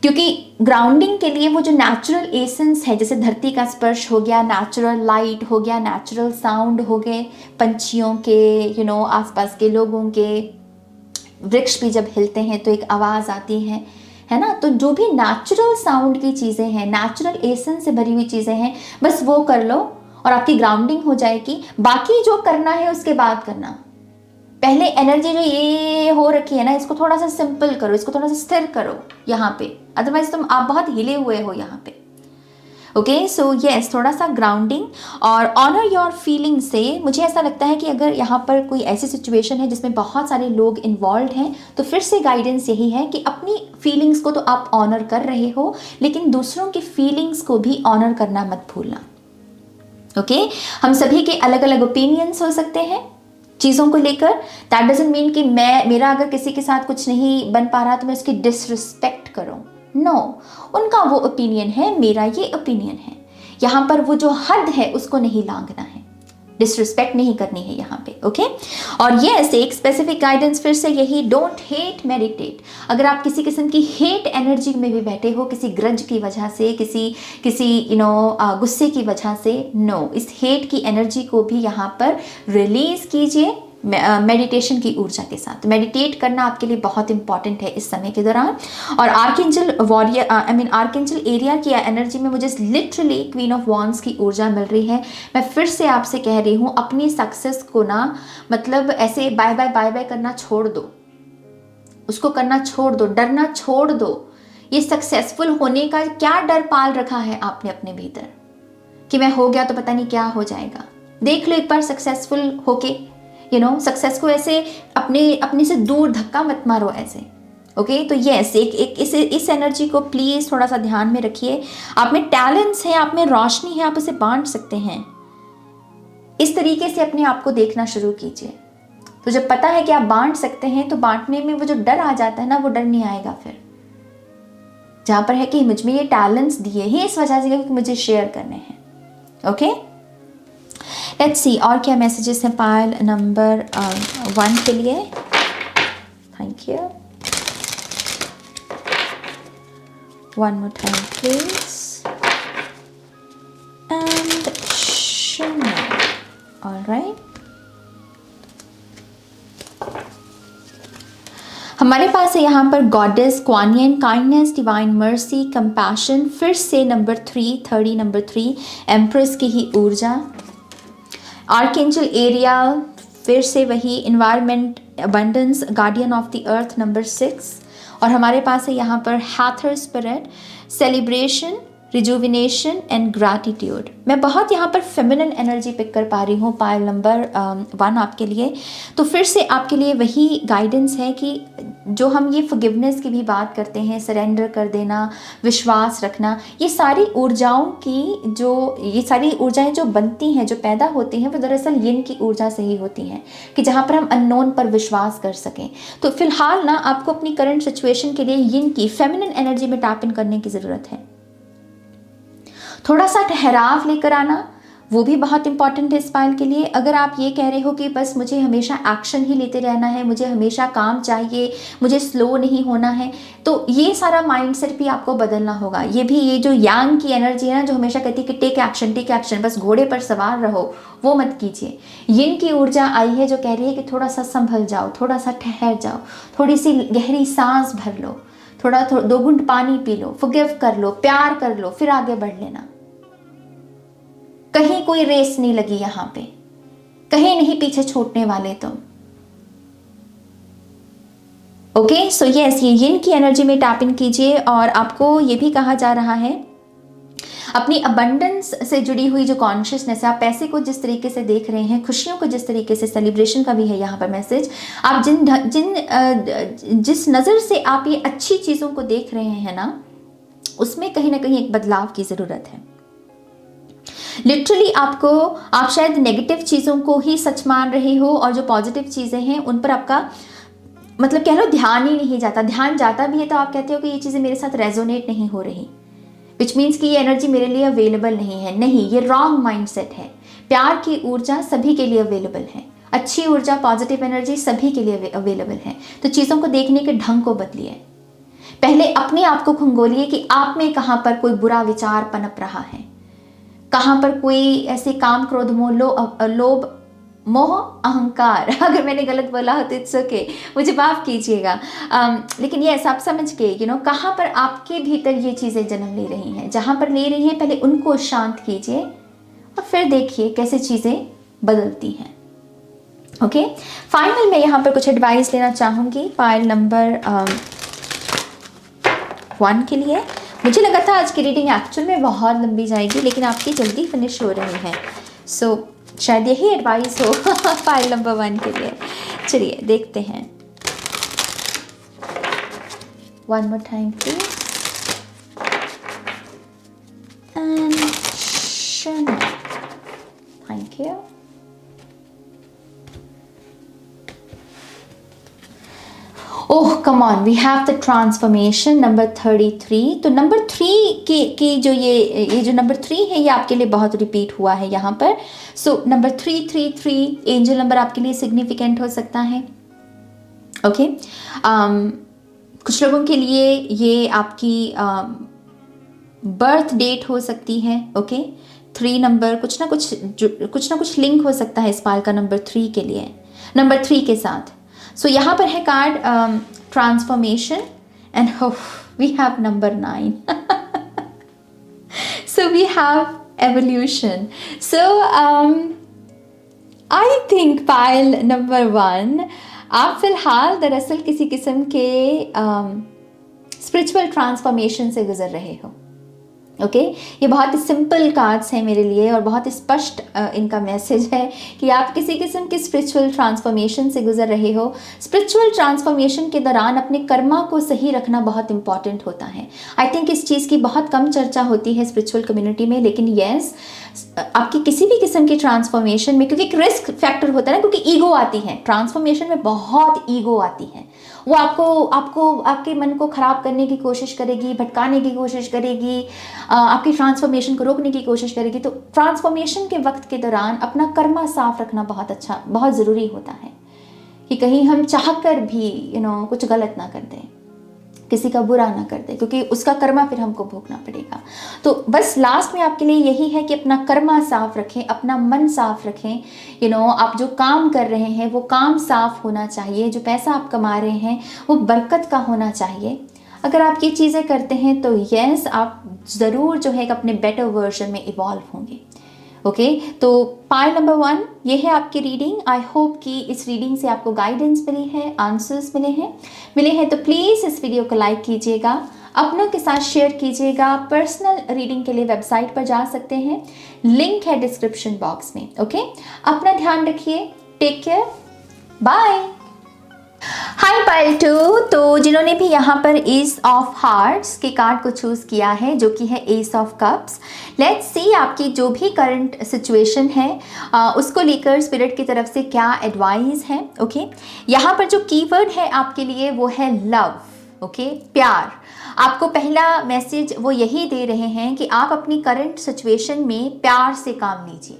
क्योंकि ग्राउंडिंग के लिए वो जो नेचुरल एसेंस है, जैसे धरती का स्पर्श हो गया, नेचुरल लाइट हो गया, नेचुरल साउंड हो गए पंछियों के, आसपास के लोगों के, वृक्ष भी जब हिलते हैं तो एक आवाज़ आती है ना। तो जो भी नेचुरल साउंड की चीज़ें हैं, नेचुरल एसेंस से भरी हुई चीज़ें हैं, बस वो कर लो और आपकी ग्राउंडिंग हो जाएगी। बाकी जो करना है उसके बाद करना। पहले एनर्जी जो ये हो रखी है ना, इसको थोड़ा सा सिंपल करो, इसको थोड़ा सा स्थिर करो यहाँ पे, अदरवाइज आप बहुत हिले हुए हो यहाँ पे। ओके, सो यस, थोड़ा सा ग्राउंडिंग और ऑनर योर फीलिंग से मुझे ऐसा लगता है कि अगर यहाँ पर कोई ऐसी सिचुएशन है जिसमें बहुत सारे लोग इन्वॉल्व हैं, तो फिर से गाइडेंस यही है कि अपनी फीलिंग्स को तो आप ऑनर कर रहे हो, लेकिन दूसरों की फीलिंग्स को भी ऑनर करना मत भूलना। ओके, हम सभी के अलग अलग ओपिनियंस हो सकते हैं चीज़ों को लेकर। दैट डजंट मीन कि मेरा अगर किसी के साथ कुछ नहीं बन पा रहा तो मैं उसकी डिसरिस्पेक्ट करूँ। नो, उनका वो ओपिनियन है, मेरा ये ओपिनियन है। यहाँ पर वो जो हद है उसको नहीं लांघना है, डिसरिस्पेक्ट नहीं करनी है यहाँ पे। ओके, और यस, एक स्पेसिफिक गाइडेंस फिर से यही, डोंट हेट, मेडिटेट। अगर आप किसी किस्म की हेट एनर्जी में भी बैठे हो, किसी ग्रज की वजह से, किसी गुस्से की वजह से, नो, इस हेट की एनर्जी को भी यहाँ पर रिलीज कीजिए, मेडिटेशन की ऊर्जा के साथ। मेडिटेट करना आपके लिए बहुत इंपॉर्टेंट है इस समय के दौरान। और आर्कएंजल वॉरियर आर्कएंजल एरिया की एनर्जी में मुझे लिटरली क्वीन ऑफ वॉन्ड्स की ऊर्जा मिल रही है। मैं फिर से आपसे कह रही हूँ, अपनी सक्सेस को ना मतलब ऐसे बाय बाय बाय बाय करना छोड़ दो, उसको करना छोड़ दो, डरना छोड़ दो। ये सक्सेसफुल होने का क्या डर पाल रखा है आपने अपने भीतर कि मैं हो गया तो पता नहीं क्या हो जाएगा। देख लो एक बार सक्सेसफुल होके, सक्सेस को ऐसे अपने से दूर धक्का मत मारो ऐसे। ओके तो यस, एक इस एनर्जी को प्लीज थोड़ा सा ध्यान में रखिए। आप में टैलेंट्स है, आप में रोशनी है, आप उसे बांट सकते हैं। इस तरीके से अपने आप को देखना शुरू कीजिए। तो जब पता है कि आप बांट सकते हैं तो बांटने में वो जो डर आ जाता है ना, वो डर नहीं आएगा फिर। जहां पर है कि मुझ में ये टैलेंट्स दिए हैं इस वजह से क्योंकि मुझे शेयर करने हैं। ओके लेट्स सी और क्या मैसेजेस हैं पायल नंबर 1 के लिए। Thank you. One more time please. And alright, हमारे पास है यहाँ पर गॉडेस क्वान यिन, काइंडनेस, डिवाइन मर्सी, कंपैशन, फिर से नंबर 3, 30 नंबर 3, एम्प्रेस की ही ऊर्जा, आर्कएंजल एरिया, फिर से वही environment, abundance, guardian of the earth number 6, और हमारे पास है यहाँ पर Hathor spirit, celebration, rejuvenation and gratitude. मैं बहुत यहाँ पर फेमिनिन एनर्जी पिक कर पा रही हूँ पायल नंबर 1 आपके लिए। तो फिर से आपके लिए वही गाइडेंस है कि जो हम ये फॉरगिवनेस की भी बात करते हैं, सरेंडर कर देना, विश्वास रखना, ये सारी ऊर्जाओं की ये सारी ऊर्जाएं जो बनती हैं, जो पैदा होती हैं, वो दरअसल यिन की ऊर्जा से ही होती हैं कि जहाँ पर हम अननोन पर विश्वास कर सकें। तो फिलहाल ना आपको अपनी करंट सिचुएशन के लिए यिन की फेमिनिन एनर्जी में टैप इन करने की ज़रूरत है। थोड़ा सा ठहराव लेकर आना वो भी बहुत इंपॉर्टेंट है इस पायल के लिए। अगर आप ये कह रहे हो कि बस मुझे हमेशा एक्शन ही लेते रहना है, मुझे हमेशा काम चाहिए, मुझे स्लो नहीं होना है, तो ये सारा माइंडसेट भी आपको बदलना होगा। ये जो यांग की एनर्जी है ना, जो हमेशा कहती है कि टेक एक्शन, बस घोड़े पर सवार रहो, वो मत कीजिए। यिन की ऊर्जा आई है जो कह रही है कि थोड़ा सा संभल जाओ, थोड़ा सा ठहर जाओ, थोड़ी सी गहरी सांस भर लो, थोड़ा 2 घूंट पानी पी लो, फॉरगिव कर लो, प्यार कर लो, फिर आगे बढ़ लेना। कहीं कोई रेस नहीं लगी यहां पे, कहीं नहीं पीछे छूटने वाले तुम। ओके सो यस, ये यिन की एनर्जी में टैप इन कीजिए। और आपको ये भी कहा जा रहा है अपनी अबंडेंस से जुड़ी हुई जो कॉन्शियसनेस है, आप पैसे को जिस तरीके से देख रहे हैं, खुशियों को जिस तरीके से, सेलिब्रेशन का भी है यहाँ पर मैसेज। आप जिस नज़र से आप ये अच्छी चीज़ों को देख रहे हैं ना, उसमें कहीं ना कहीं एक बदलाव की ज़रूरत है। लिटरली आप शायद नेगेटिव चीज़ों को ही सच मान रहे हो और जो पॉजिटिव चीज़ें हैं उन पर आपका मतलब कह लो ध्यान ही नहीं जाता। ध्यान जाता भी है तो आप कहते हो कि ये चीज़ें मेरे साथ रेजोनेट नहीं हो रही, विच मीन्स कि ये एनर्जी मेरे लिए अवेलेबल नहीं है। नहीं, ये रॉन्ग माइंडसेट है। प्यार की ऊर्जा सभी के लिए अवेलेबल है, अच्छी ऊर्जा, पॉजिटिव एनर्जी सभी के लिए अवेलेबल है। तो चीज़ों को देखने के ढंग को बदलिए। पहले अपने आप को खंगोलिए कि आप में कहाँ पर कोई बुरा विचार पनप रहा है, कहाँ पर कोई ऐसे काम, क्रोध, लोभ, मोह, अहंकार। अगर मैंने गलत बोला हो तो इट्स ओके, मुझे माफ़ कीजिएगा। लेकिन ये आप समझ के कहाँ पर आपके भीतर ये चीज़ें जन्म ले रही हैं, जहाँ पर ले रही हैं, पहले उनको शांत कीजिए और फिर देखिए कैसे चीज़ें बदलती हैं। ओके फाइनल में यहाँ पर कुछ एडवाइस लेना चाहूँगी पायल नंबर 1 के लिए। मुझे लगा था आज की रीडिंग एक्चुअल में बहुत लंबी जाएगी, लेकिन आपकी जल्दी फिनिश हो रही है, सो शायद यही एडवाइस हो फाइल नंबर 1 के लिए। चलिए देखते हैं। One more time please. And शना, thank you. Oh come on, we have the transformation number 33। तो नंबर 3 की जो ये जो नंबर 3 है ये आपके लिए बहुत रिपीट हुआ है यहाँ पर। सो नंबर 333 एंजल नंबर आपके लिए सिग्निफिकेंट हो सकता है। ओके कुछ लोगों के लिए ये आपकी बर्थ डेट हो सकती है। ओके 3 नंबर कुछ ना कुछ लिंक हो सकता है इस पाल का नंबर 3 के लिए। नंबर 3 के साथ। सो यहाँ पर है card transformation and we have number 9। So we have evolution. So I think pile number 1, आप फिलहाल दरअसल किसी किस्म के स्पिरिचुअल ट्रांसफॉर्मेशन से गुजर रहे हो। ओके ये बहुत सिंपल कार्ड्स हैं मेरे लिए और बहुत स्पष्ट इनका मैसेज है कि आप किसी किस्म की स्पिरिचुअल ट्रांसफॉर्मेशन से गुजर रहे हो। स्पिरिचुअल ट्रांसफॉर्मेशन के दौरान अपने कर्मा को सही रखना बहुत इंपॉर्टेंट होता है। आई थिंक इस चीज़ की बहुत कम चर्चा होती है स्पिरिचुअल कम्युनिटी में, लेकिन येस आपकी किसी भी किस्म की ट्रांसफॉर्मेशन में, क्योंकि एक रिस्क फैक्टर होता है ना, क्योंकि ईगो आती है ट्रांसफॉर्मेशन में, बहुत ईगो आती है। वो आपको आपके मन को ख़राब करने की कोशिश करेगी, भटकाने की कोशिश करेगी, आपकी ट्रांसफॉर्मेशन को रोकने की कोशिश करेगी। तो ट्रांसफॉर्मेशन के वक्त के दौरान अपना कर्मा साफ रखना बहुत ज़रूरी होता है कि कहीं हम चाहकर भी कुछ गलत ना कर दें, किसी का बुरा ना कर दे, क्योंकि उसका कर्मा फिर हमको भोगना पड़ेगा। तो बस लास्ट में आपके लिए यही है कि अपना कर्मा साफ रखें, अपना मन साफ रखें। आप जो काम कर रहे हैं वो काम साफ होना चाहिए, जो पैसा आप कमा रहे हैं वो बरकत का होना चाहिए। अगर आप ये चीज़ें करते हैं तो यस आप ज़रूर जो है अपने बेटर वर्जन में इवॉल्व होंगे। ओके तो पाइल नंबर 1 ये है आपकी रीडिंग। आई होप कि इस रीडिंग से आपको गाइडेंस मिली है, आंसर्स मिले हैं तो प्लीज़ इस वीडियो को लाइक कीजिएगा, अपनों के साथ शेयर कीजिएगा। पर्सनल रीडिंग के लिए वेबसाइट पर जा सकते हैं, लिंक है डिस्क्रिप्शन बॉक्स में। ओके अपना ध्यान रखिए, टेक केयर, बाय। हाय पाइल 2, तो जिन्होंने भी यहाँ पर एस ऑफ हार्ट्स के कार्ड को चूज़ किया है जो कि है S of cups, let's see आपकी जो भी करंट सिचुएशन है उसको लेकर स्पिरिट की तरफ से क्या एडवाइस है। ओके यहाँ पर जो कीवर्ड है आपके लिए वो है लव। ओके प्यार। आपको पहला मैसेज वो यही दे रहे हैं कि आप अपनी करंट सिचुएशन में प्यार से काम लीजिए।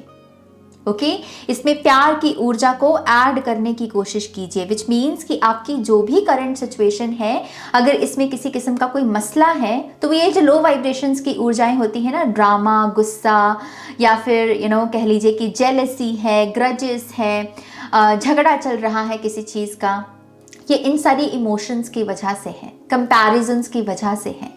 ओके इसमें प्यार की ऊर्जा को ऐड करने की कोशिश कीजिए, विच मीन्स कि आपकी जो भी करंट सिचुएशन है अगर इसमें किसी किस्म का कोई मसला है तो ये जो लो वाइब्रेशंस की ऊर्जाएं होती हैं ना, ड्रामा, गुस्सा या फिर कह लीजिए कि जेलसी है, ग्रजेस है, झगड़ा चल रहा है किसी चीज़ का, ये इन सारी इमोशंस की वजह से है, कंपैरिजन्स की वजह से है।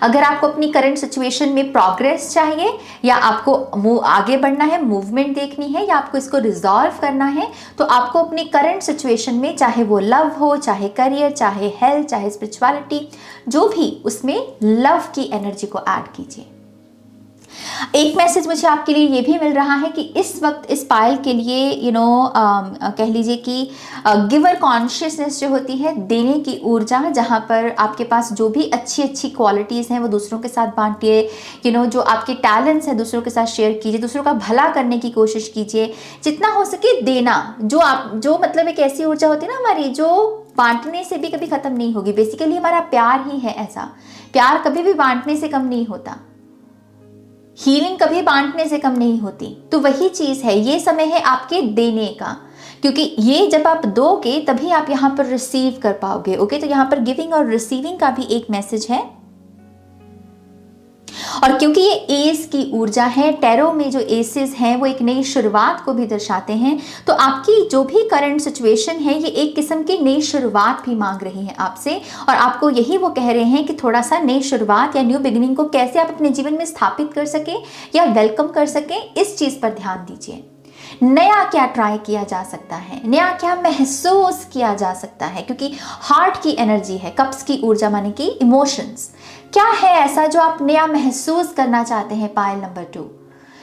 अगर आपको अपनी करंट सिचुएशन में प्रोग्रेस चाहिए या आपको आगे बढ़ना है, मूवमेंट देखनी है या आपको इसको रिजॉल्व करना है, तो आपको अपनी करंट सिचुएशन में चाहे वो लव हो, चाहे करियर, चाहे हेल्थ, चाहे स्पिरिचुअलिटी, जो भी उसमें लव की एनर्जी को ऐड कीजिए। एक मैसेज मुझे आपके लिए ये भी मिल रहा है कि इस वक्त इस पायल के लिए कह लीजिए कि गिवर कॉन्शियसनेस जो होती है, देने की ऊर्जा, जहाँ पर आपके पास जो भी अच्छी अच्छी क्वालिटीज़ हैं वो दूसरों के साथ बांटिए। जो आपके टैलेंट्स हैं दूसरों के साथ शेयर कीजिए, दूसरों का भला करने की कोशिश कीजिए, जितना हो सके देना। जो मतलब एक ऐसी ऊर्जा होती है ना हमारी, जो बांटने से भी कभी ख़त्म नहीं होगी। बेसिकली हमारा प्यार ही है ऐसा, प्यार कभी भी बांटने से कम नहीं होता, हीलिंग कभी बांटने से कम नहीं होती। तो वही चीज़ है, ये समय है आपके देने का, क्योंकि ये जब आप दोगे तभी आप यहाँ पर रिसीव कर पाओगे। ओके तो यहाँ पर गिविंग और रिसीविंग का भी एक मैसेज है। और क्योंकि ये एस की ऊर्जा है, टैरो में जो एसेस हैं वो एक नई शुरुआत को भी दर्शाते हैं, तो आपकी जो भी करंट सिचुएशन है ये एक किस्म की नई शुरुआत भी मांग रही है आपसे, और आपको यही वो कह रहे हैं कि थोड़ा सा नई शुरुआत या न्यू बिगिनिंग को कैसे आप अपने जीवन में स्थापित कर सकें या वेलकम कर सकें, इस चीज़ पर ध्यान दीजिए। नया क्या ट्राई किया जा सकता है, नया क्या महसूस किया जा सकता है, क्योंकि हार्ट की एनर्जी है, कप्स की ऊर्जा माने कि इमोशंस। क्या है ऐसा जो आप नया महसूस करना चाहते हैं पायल नंबर 2,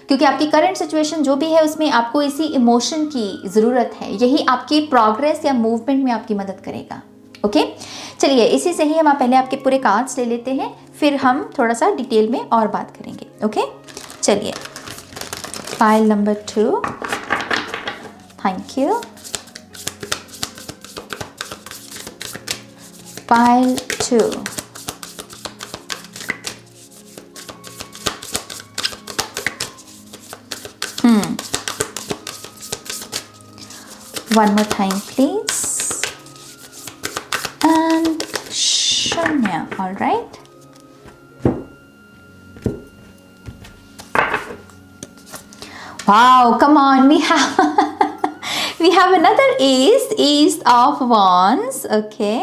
क्योंकि आपकी करंट सिचुएशन जो भी है उसमें आपको इसी इमोशन की ज़रूरत है, यही आपकी प्रोग्रेस या मूवमेंट में आपकी मदद करेगा। ओके चलिए इसी से ही हम पहले आपके पूरे कार्ड्स ले लेते हैं, फिर हम थोड़ा सा डिटेल में और बात करेंगे। ओके चलिए pile number 2, thank you. Payal 2, one more time please, and Shanya. All right, wow, come on, we have We have another ace of wands. Okay.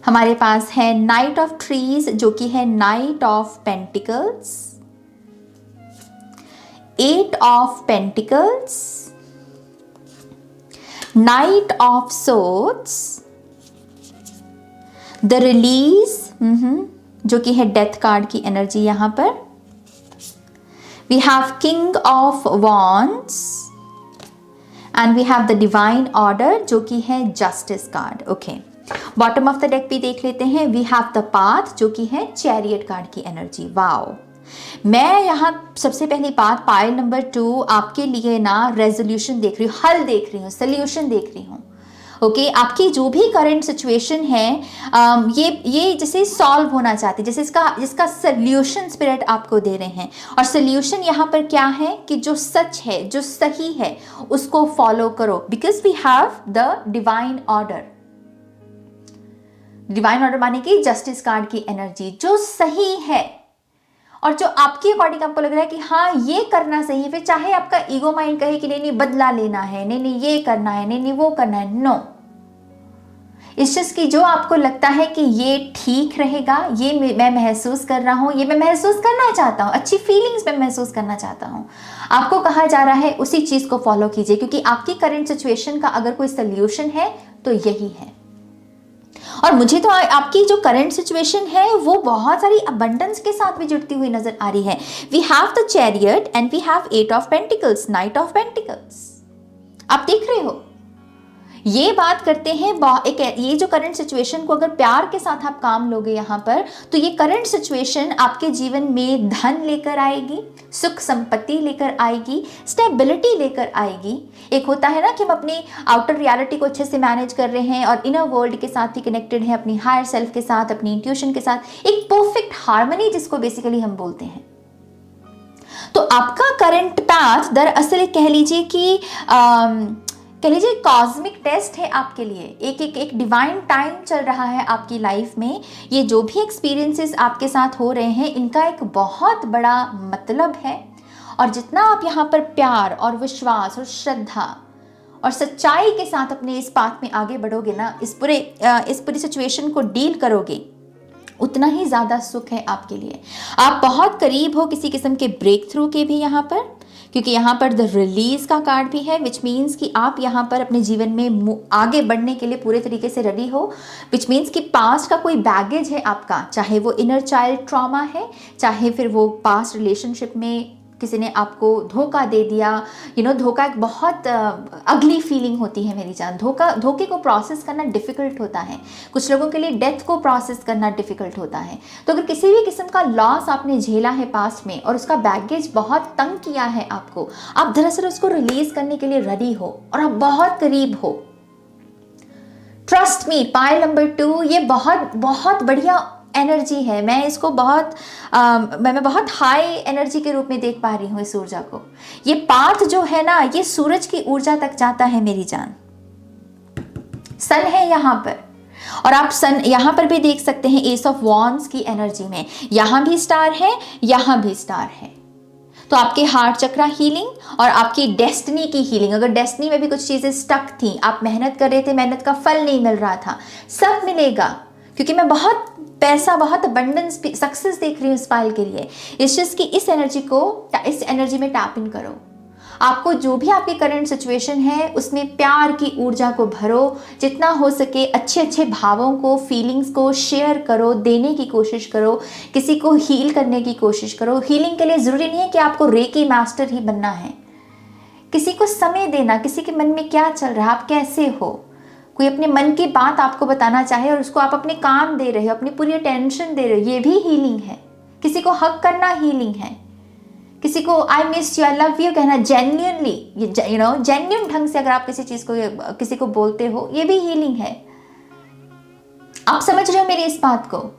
हमारे पास है नाइट ऑफ ट्रीज जो कि है knight of pentacles, 8 of pentacles, knight of swords, the release जो कि है death card की एनर्जी यहां पर। We have king of wands and we have the divine order जो कि है justice card. Okay, bottom of the deck भी देख लेते हैं। वी हैव द पाथ जो कि है चैरियट कार्ड की एनर्जी। वाओ, मैं यहाँ सबसे पहली बात पाइल नंबर 2 आपके लिए ना रेजोल्यूशन देख रही हूँ, हल देख रही हूँ, सोल्यूशन देख रही हूँ। ओके, आपकी जो भी करंट सिचुएशन है ये जैसे सॉल्व होना चाहती है, जैसे जिसका सोल्यूशन स्पिरिट आपको दे रहे हैं। और सोल्यूशन यहाँ पर क्या है कि जो सच है, जो सही है, उसको फॉलो करो, because we have the divine order. Divine order माने कि जस्टिस कार्ड की एनर्जी, जो सही है और जो आपके अकॉर्डिंग आपको लग रहा है कि हाँ ये करना सही है, फिर चाहे आपका ईगो माइंड कहे कि नहीं नहीं बदला लेना है, नहीं नहीं ये करना है, नहीं नहीं वो करना है, नो, इस चीज की जो आपको लगता है कि ये ठीक रहेगा, ये मैं महसूस कर रहा हूं, ये मैं महसूस करना चाहता हूं, अच्छी फीलिंग्स मैं महसूस करना चाहता हूं, आपको कहा जा रहा है उसी चीज को फॉलो कीजिए, क्योंकि आपकी करंट सिचुएशन का अगर कोई सोल्यूशन है तो यही है। और मुझे तो आपकी जो करंट सिचुएशन है वो बहुत सारी अबंडेंस के साथ भी जुड़ती हुई नजर आ रही है। We have the chariot and we have 8 of pentacles, knight of pentacles. आप देख रहे हो, ये बात करते हैं ये जो करंट सिचुएशन को अगर प्यार के साथ आप काम लोगे यहाँ पर, तो ये करंट सिचुएशन आपके जीवन में धन लेकर आएगी, सुख संपत्ति लेकर आएगी, स्टेबिलिटी लेकर आएगी। एक होता है ना कि हम अपनी आउटर रियलिटी को अच्छे से मैनेज कर रहे हैं और इनर वर्ल्ड के साथ भी कनेक्टेड है, अपनी हायर सेल्फ के साथ, अपनी इंट्यूशन के साथ, एक परफेक्ट हार्मनी जिसको बेसिकली हम बोलते हैं। तो आपका करंट पाथ दरअसल कह लीजिए कि कॉस्मिक टेस्ट है आपके लिए, एक डिवाइन टाइम चल रहा है आपकी लाइफ में। ये जो भी एक्सपीरियंसेस आपके साथ हो रहे हैं इनका एक बहुत बड़ा मतलब है, और जितना आप यहाँ पर प्यार और विश्वास और श्रद्धा और सच्चाई के साथ अपने इस पाथ में आगे बढ़ोगे ना, इस पूरी सिचुएशन को डील करोगे, उतना ही ज़्यादा सुख है आपके लिए। आप बहुत करीब हो किसी किस्म के ब्रेक थ्रू के भी यहाँ पर, क्योंकि यहाँ पर द रिलीज का कार्ड भी है, विच मीन्स कि आप यहाँ पर अपने जीवन में आगे बढ़ने के लिए पूरे तरीके से रेडी हो, विच मीन्स कि पास्ट का कोई बैगेज है आपका, चाहे वो इनर चाइल्ड ट्रॉमा है, चाहे फिर वो पास्ट रिलेशनशिप में किसी ने आपको धोखा दे दिया। धोखा एक बहुत अगली फीलिंग होती है मेरी जान। धोखे को प्रोसेस करना डिफ़िकल्ट होता है, कुछ लोगों के लिए डेथ को प्रोसेस करना डिफ़िकल्ट होता है। तो अगर किसी भी किस्म का लॉस आपने झेला है पास्ट में और उसका बैगेज बहुत तंग किया है आपको, आप दरअसल उसको रिलीज करने के लिए रेडी हो और आप बहुत करीब हो। ट्रस्ट मी, पाइल नंबर 2 ये बहुत बहुत बढ़िया एनर्जी है। मैं इसको मैं बहुत हाई एनर्जी के रूप में देख पा रही हूँ इस ऊर्जा को। ये पाथ जो है ना, ये सूरज की ऊर्जा तक जाता है मेरी जान। सन है यहाँ पर, और आप सन यहाँ पर भी देख सकते हैं एस ऑफ वॉन्ड्स की एनर्जी में। यहाँ भी स्टार है, यहाँ भी स्टार है। तो आपके हार्ट चक्रा हीलिंग और आपकी डेस्टिनी की हीलिंग, अगर डेस्टिनी में भी कुछ चीज़ें स्टक थी, आप मेहनत कर रहे थे, मेहनत का फल नहीं मिल रहा था, सब मिलेगा, क्योंकि मैं बहुत पैसा, बहुत अबंडेंस, सक्सेस देख रही हूँ इस पाइल के लिए। इस चीज़ की इस एनर्जी में टैप इन करो। आपको जो भी आपकी करंट सिचुएशन है उसमें प्यार की ऊर्जा को भरो, जितना हो सके अच्छे अच्छे भावों को, फीलिंग्स को शेयर करो, देने की कोशिश करो, किसी को हील करने की कोशिश करो। हीलिंग के लिए ज़रूरी नहीं है कि आपको रेकी मास्टर ही बनना है। किसी को समय देना, किसी के मन में क्या चल रहा है, आप कैसे हो, कोई अपने मन की बात आपको बताना चाहे और उसको आप अपने काम दे रहे हो, अपनी पूरी अटेंशन दे रहे हो, ये भी हीलिंग है। किसी को हक करना हीलिंग है। किसी को I miss you, I love you कहना जेन्युइनली, जेन्युइन ढंग से अगर आप किसी चीज़ को, किसी को बोलते हो, ये भी हीलिंग है। आप समझ रहे हो मेरी इस बात को?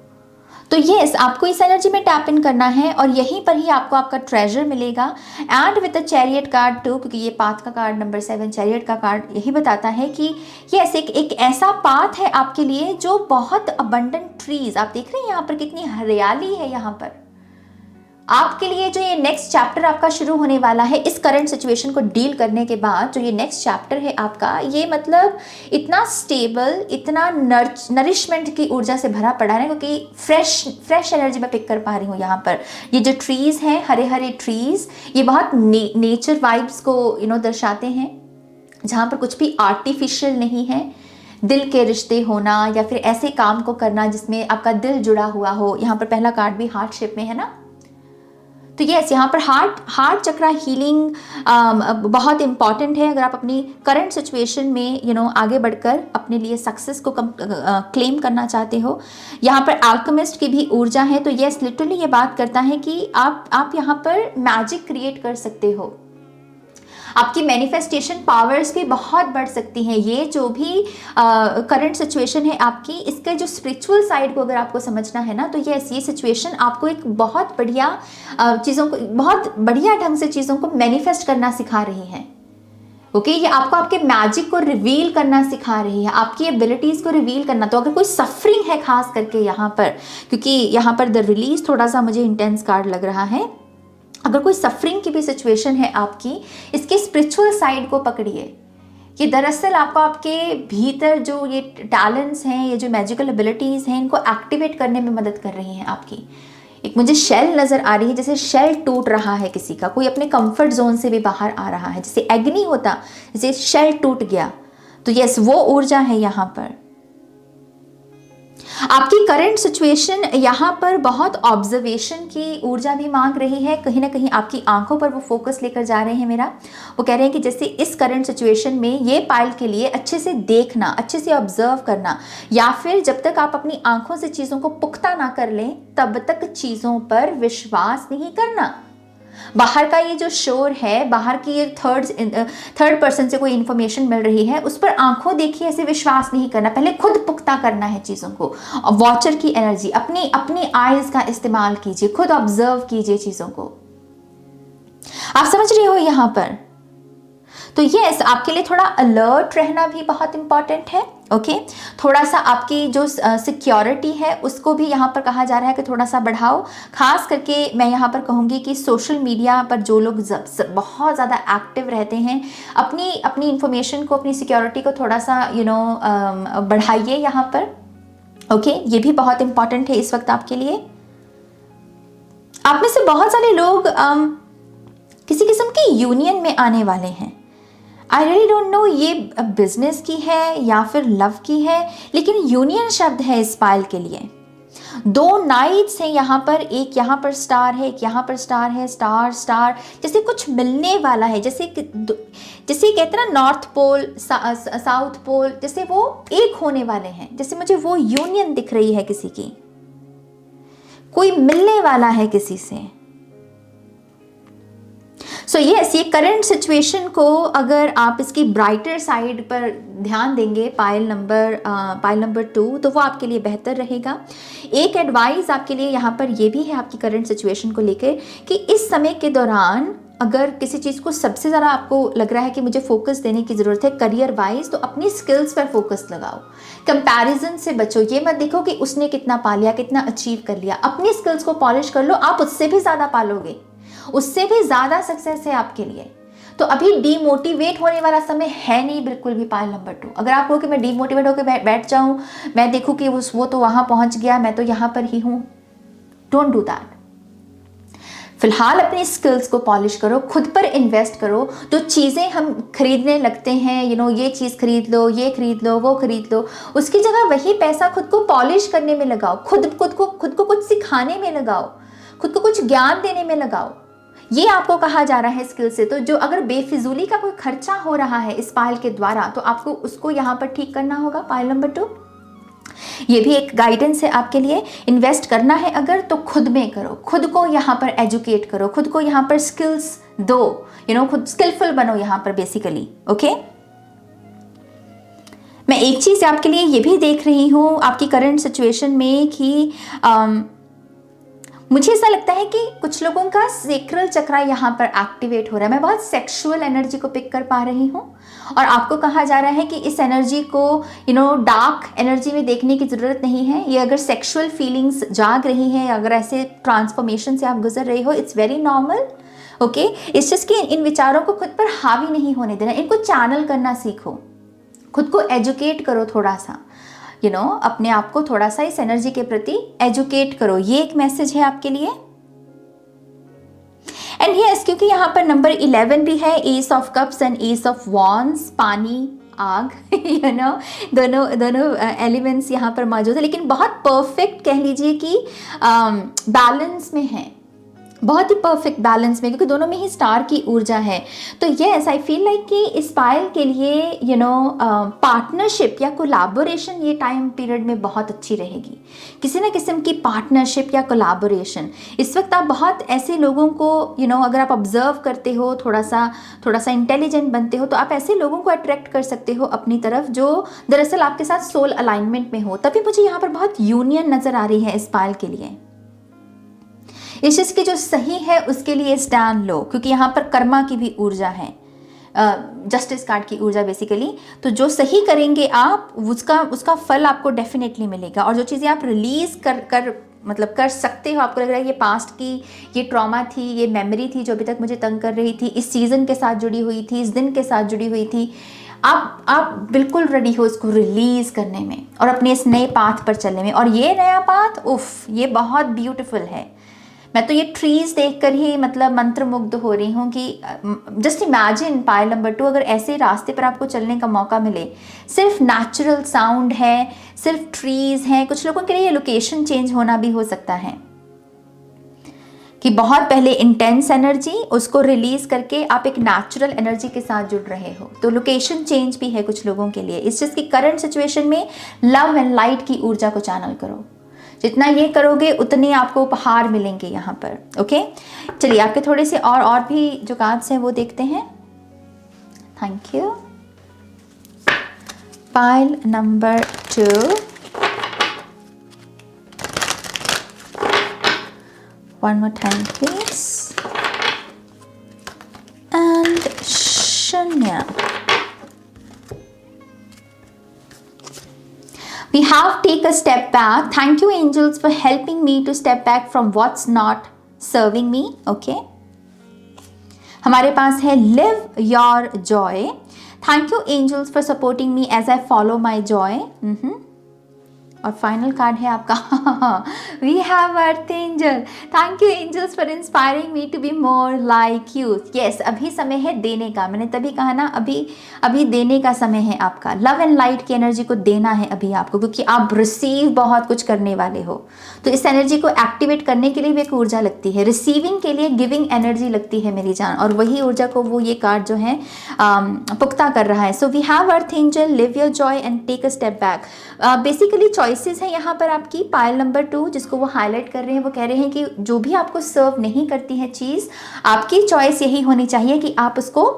तो यस, आपको इस एनर्जी में टैप इन करना है और यहीं पर ही आपको आपका ट्रेजर मिलेगा। And with the chariot card too, क्योंकि ये पाथ का कार्ड नंबर 7 चैरियट का कार्ड यही बताता है कि यस, एक ऐसा पाथ है आपके लिए जो बहुत अबंडेंट ट्रीज, आप देख रहे हैं यहाँ पर कितनी हरियाली है यहाँ पर, आपके लिए जो ये नेक्स्ट चैप्टर आपका शुरू होने वाला है, इस करंट सिचुएशन को डील करने के बाद जो ये नेक्स्ट चैप्टर है आपका, ये मतलब इतना स्टेबल, इतना नरिशमेंट की ऊर्जा से भरा पड़ा है, क्योंकि फ्रेश एनर्जी मैं पिक कर पा रही हूँ यहाँ पर। ये जो ट्रीज हैं, हरे हरे ट्रीज, ये बहुत नेचर वाइब्स को दर्शाते हैं, जहाँ पर कुछ भी आर्टिफिशियल नहीं है। दिल के रिश्ते होना या फिर ऐसे काम को करना जिसमें आपका दिल जुड़ा हुआ हो। यहाँ पर पहला कार्ड भी हार्ट शेप में है ना, तो यस, यहाँ पर हार्ट चक्रा हीलिंग बहुत इंपॉर्टेंट है। अगर आप अपनी करंट सिचुएशन में आगे बढ़कर अपने लिए सक्सेस को क्लेम करना चाहते हो। यहाँ पर अल्केमिस्ट की भी ऊर्जा है, तो यस, लिटरली ये बात करता है कि आप यहाँ पर मैजिक क्रिएट कर सकते हो। आपकी मैनिफेस्टेशन पावर्स भी बहुत बढ़ सकती हैं। ये जो भी करंट सिचुएशन है आपकी, इसके जो स्पिरिचुअल साइड को अगर आपको समझना है ना, तो ये सिचुएशन आपको एक बहुत बढ़िया बहुत बढ़िया ढंग से चीज़ों को मैनिफेस्ट करना सिखा रही है। ओके, ये आपको आपके मैजिक को रिवील करना सिखा रही है, आपकी एबिलिटीज़ को रिवील करना। तो अगर कोई सफरिंग है खास करके यहाँ पर, क्योंकि यहाँ पर द रिलीज थोड़ा सा मुझे इंटेंस कार्ड लग रहा है, अगर कोई सफरिंग की भी सिचुएशन है आपकी, इसके स्पिरिचुअल साइड को पकड़िए। ये दरअसल आपको आपके भीतर जो ये टैलेंट्स हैं, ये जो मैजिकल एबिलिटीज़ हैं, इनको एक्टिवेट करने में मदद कर रही हैं आपकी। एक मुझे शेल नज़र आ रही है, जैसे शेल टूट रहा है किसी का, कोई अपने कंफर्ट जोन से भी बाहर आ रहा है, जैसे एग्नी होता, जैसे शेल टूट गया। तो यस, वो ऊर्जा है यहाँ पर। आपकी करंट सिचुएशन यहाँ पर बहुत ऑब्जर्वेशन की ऊर्जा भी मांग रही है। कहीं ना कहीं आपकी आंखों पर वो फोकस लेकर जा रहे हैं मेरा। वो कह रहे हैं कि जैसे इस करंट सिचुएशन में ये पाइल के लिए अच्छे से देखना, अच्छे से ऑब्जर्व करना, या फिर जब तक आप अपनी आंखों से चीज़ों को पुख्ता ना कर लें तब तक चीज़ों पर विश्वास नहीं करना। बाहर का ये जो शोर है, बाहर की ये थर्ड पर्सन से कोई इन्फॉर्मेशन मिल रही है, उस पर आंखों देखिए ऐसे विश्वास नहीं करना, पहले खुद पुख्ता करना है चीज़ों को। और वॉचर की एनर्जी, अपनी आईज का इस्तेमाल कीजिए, खुद ऑब्जर्व कीजिए चीज़ों को। आप समझ रहे हो यहाँ पर? तो यस, आपके लिए थोड़ा अलर्ट रहना भी बहुत इंपॉर्टेंट है। ओके, थोड़ा सा आपकी जो सिक्योरिटी है उसको भी यहाँ पर कहा जा रहा है कि थोड़ा सा बढ़ाओ। खास करके मैं यहाँ पर कहूँगी कि सोशल मीडिया पर जो लोग बहुत ज़्यादा एक्टिव रहते हैं, अपनी इंफॉर्मेशन को, अपनी सिक्योरिटी को थोड़ा सा बढ़ाइए यहाँ पर। ओके, ये भी बहुत इंपॉर्टेंट है इस वक्त आपके लिए। आप में से बहुत सारे लोग किसी किस्म की यूनियन में आने वाले हैं। आई रियली डोंट नो ये बिजनेस की है या फिर लव की है, लेकिन यूनियन शब्द है इस पाइल के लिए। दो नाइट्स हैं यहाँ पर, एक यहाँ पर स्टार है, एक यहाँ पर स्टार है। स्टार जैसे कुछ मिलने वाला है, जैसे कहते हैं ना नॉर्थ पोल साउथ पोल, जैसे वो एक होने वाले हैं। जैसे मुझे वो यूनियन दिख रही है किसी की, कोई मिलने वाला है किसी से। सो यस, ये करंट सिचुएशन को अगर आप इसकी ब्राइटर साइड पर ध्यान देंगे, पाइल नंबर 2, तो वो आपके लिए बेहतर रहेगा। एक एडवाइस आपके लिए यहाँ पर ये भी है आपकी करंट सिचुएशन को लेकर कि इस समय के दौरान अगर किसी चीज़ को सबसे ज़्यादा आपको लग रहा है कि मुझे फोकस देने की ज़रूरत है करियर वाइज, तो अपनी स्किल्स पर फोकस लगाओ। कंपैरिजन से बचो। ये मत देखो कि उसने कितना पा लिया, कितना अचीव कर लिया। अपनी स्किल्स को पॉलिश कर लो, आप उससे भी ज़्यादा पालोगे, उससे भी ज़्यादा सक्सेस है आपके लिए। तो अभी डीमोटिवेट होने वाला समय है नहीं बिल्कुल भी। पाइल नंबर 2, अगर आप कहो कि मैं डीमोटिवेट होकर बैठ जाऊं, मैं देखूं कि वो तो वहां पहुंच गया, मैं तो यहाँ पर ही हूं, डोंट डू दैट। फिलहाल अपनी स्किल्स को पॉलिश करो, खुद पर इन्वेस्ट करो। जो चीज़ें हम खरीदने लगते हैं, ये चीज़ खरीद लो, ये खरीद लो, वो खरीद लो, उसकी जगह वही पैसा खुद को पॉलिश करने में लगाओ, खुद को कुछ सिखाने में लगाओ, खुद को कुछ ज्ञान देने में लगाओ। ये आपको कहा जा रहा है स्किल से। तो जो अगर बेफिजूली का कोई खर्चा हो रहा है इस पाइल के द्वारा, तो आपको उसको यहाँ पर ठीक करना होगा। पाइल नंबर 2, ये भी एक गाइडेंस है आपके लिए। इन्वेस्ट करना है अगर, तो खुद में करो, खुद को यहाँ पर एजुकेट करो, खुद को यहाँ पर स्किल्स दो, खुद स्किलफुल बनो यहाँ पर बेसिकली। ओके, मैं एक चीज़ आपके लिए ये भी देख रही हूँ आपकी करंट सिचुएशन में कि मुझे ऐसा लगता है कि कुछ लोगों का सेक्रल चक्रा यहाँ पर एक्टिवेट हो रहा है। मैं बहुत सेक्सुअल एनर्जी को पिक कर पा रही हूँ और आपको कहा जा रहा है कि इस एनर्जी को डार्क एनर्जी में देखने की ज़रूरत नहीं है। ये अगर सेक्सुअल फीलिंग्स जाग रही हैं, अगर ऐसे ट्रांसफॉर्मेशन से आप गुजर रहे हो, it's very normal. Okay, it's just कि इन विचारों को खुद पर हावी नहीं होने देना, इनको चैनल करना सीखो, खुद को एजुकेट करो थोड़ा सा, अपने आप को थोड़ा सा इस एनर्जी के प्रति एजुकेट करो। ये एक मैसेज है आपके लिए। एंड यस, क्योंकि यहाँ पर नंबर 11 भी है, S of cups and S of wands, पानी आग, दोनों एलिमेंट्स यहाँ पर मौजूद है, लेकिन बहुत परफेक्ट कह लीजिए कि बैलेंस में है, बहुत ही परफेक्ट बैलेंस में, क्योंकि दोनों में ही स्टार की ऊर्जा है। तो यस, आई फील लाइक कि इस पायल के लिए पार्टनरशिप या कोलैबोरेशन ये टाइम पीरियड में बहुत अच्छी रहेगी। किसी ना किस्म की पार्टनरशिप या कोलैबोरेशन इस वक्त आप बहुत ऐसे लोगों को अगर आप ऑब्जर्व करते हो, थोड़ा सा इंटेलिजेंट बनते हो, तो आप ऐसे लोगों को अट्रैक्ट कर सकते हो अपनी तरफ जो दरअसल आपके साथ सोल अलाइनमेंट में हो। तभी मुझे यहाँ पर बहुत यूनियन नजर आ रही है इस पायल के लिए। इस चीज की जो सही है उसके लिए स्टैंड लो, क्योंकि यहाँ पर कर्मा की भी ऊर्जा है, जस्टिस कार्ड की ऊर्जा बेसिकली। तो जो सही करेंगे आप, उसका फल आपको डेफिनेटली मिलेगा। और जो चीज़ें आप रिलीज कर सकते हो, आपको लग रहा है ये पास्ट की ये ट्रॉमा थी, ये मेमोरी थी जो अभी तक मुझे तंग कर रही थी, इस सीजन के साथ जुड़ी हुई थी, इस दिन के साथ जुड़ी हुई थी, आप बिल्कुल रेडी हो इसको रिलीज करने में और अपने इस नए पाथ पर चलने में। और ये नया पाथ, ये बहुत ब्यूटीफुल है। मैं तो ये ट्रीज देखकर ही मंत्रमुग्ध हो रही हूँ कि जस्ट इमेजिन पायल नंबर 2, अगर ऐसे रास्ते पर आपको चलने का मौका मिले, सिर्फ नेचुरल साउंड है, सिर्फ ट्रीज हैं। कुछ लोगों के लिए लोकेशन चेंज होना भी हो सकता है कि बहुत पहले इंटेंस एनर्जी, उसको रिलीज करके आप एक नेचुरल एनर्जी के साथ जुड़ रहे हो। तो लोकेशन चेंज भी है कुछ लोगों के लिए। इस चीज़ की करंट सिचुएशन में लव एंड लाइट की ऊर्जा को चैनल करो। जितना ये करोगे उतने आपको उपहार मिलेंगे यहाँ पर। ओके, चलिए आपके थोड़े से और भी जो कार्ड्स हैं वो देखते हैं। Thank you. Pile number 2, one more time please, and Shunya. We have take a step back. Thank you angels for helping me to step back from what's not serving me. Okay, हमारे पास है live your joy. Thank you angels for supporting me as I follow my joy. और final card है आपका we have earth angel. Thank you angels for inspiring me to be more like you. Yes, अभी समय है देने का। मैंने तभी कहा ना, अभी देने का समय है आपका। लव एंड लाइट की एनर्जी को देना है अभी आपको, क्योंकि आप रिसीव बहुत कुछ करने वाले हो। तो इस एनर्जी को एक्टिवेट करने के लिए भी एक ऊर्जा लगती है, रिसीविंग के लिए गिविंग एनर्जी लगती है मेरी जान, और वही ऊर्जा को वो ये कार्ड जो है पुख्ता कर रहा है। So we have earth angel, live your joy and take a step back. Basically choices हैं यहाँ पर आपकी। पायल नंबर 2 जिसको वो हाईलाइट कर रहे हैं, वो कह रहे हैं कि जो भी आपको सर्व नहीं करती है चीज़, आपकी चॉइस यही होनी चाहिए कि आप उसको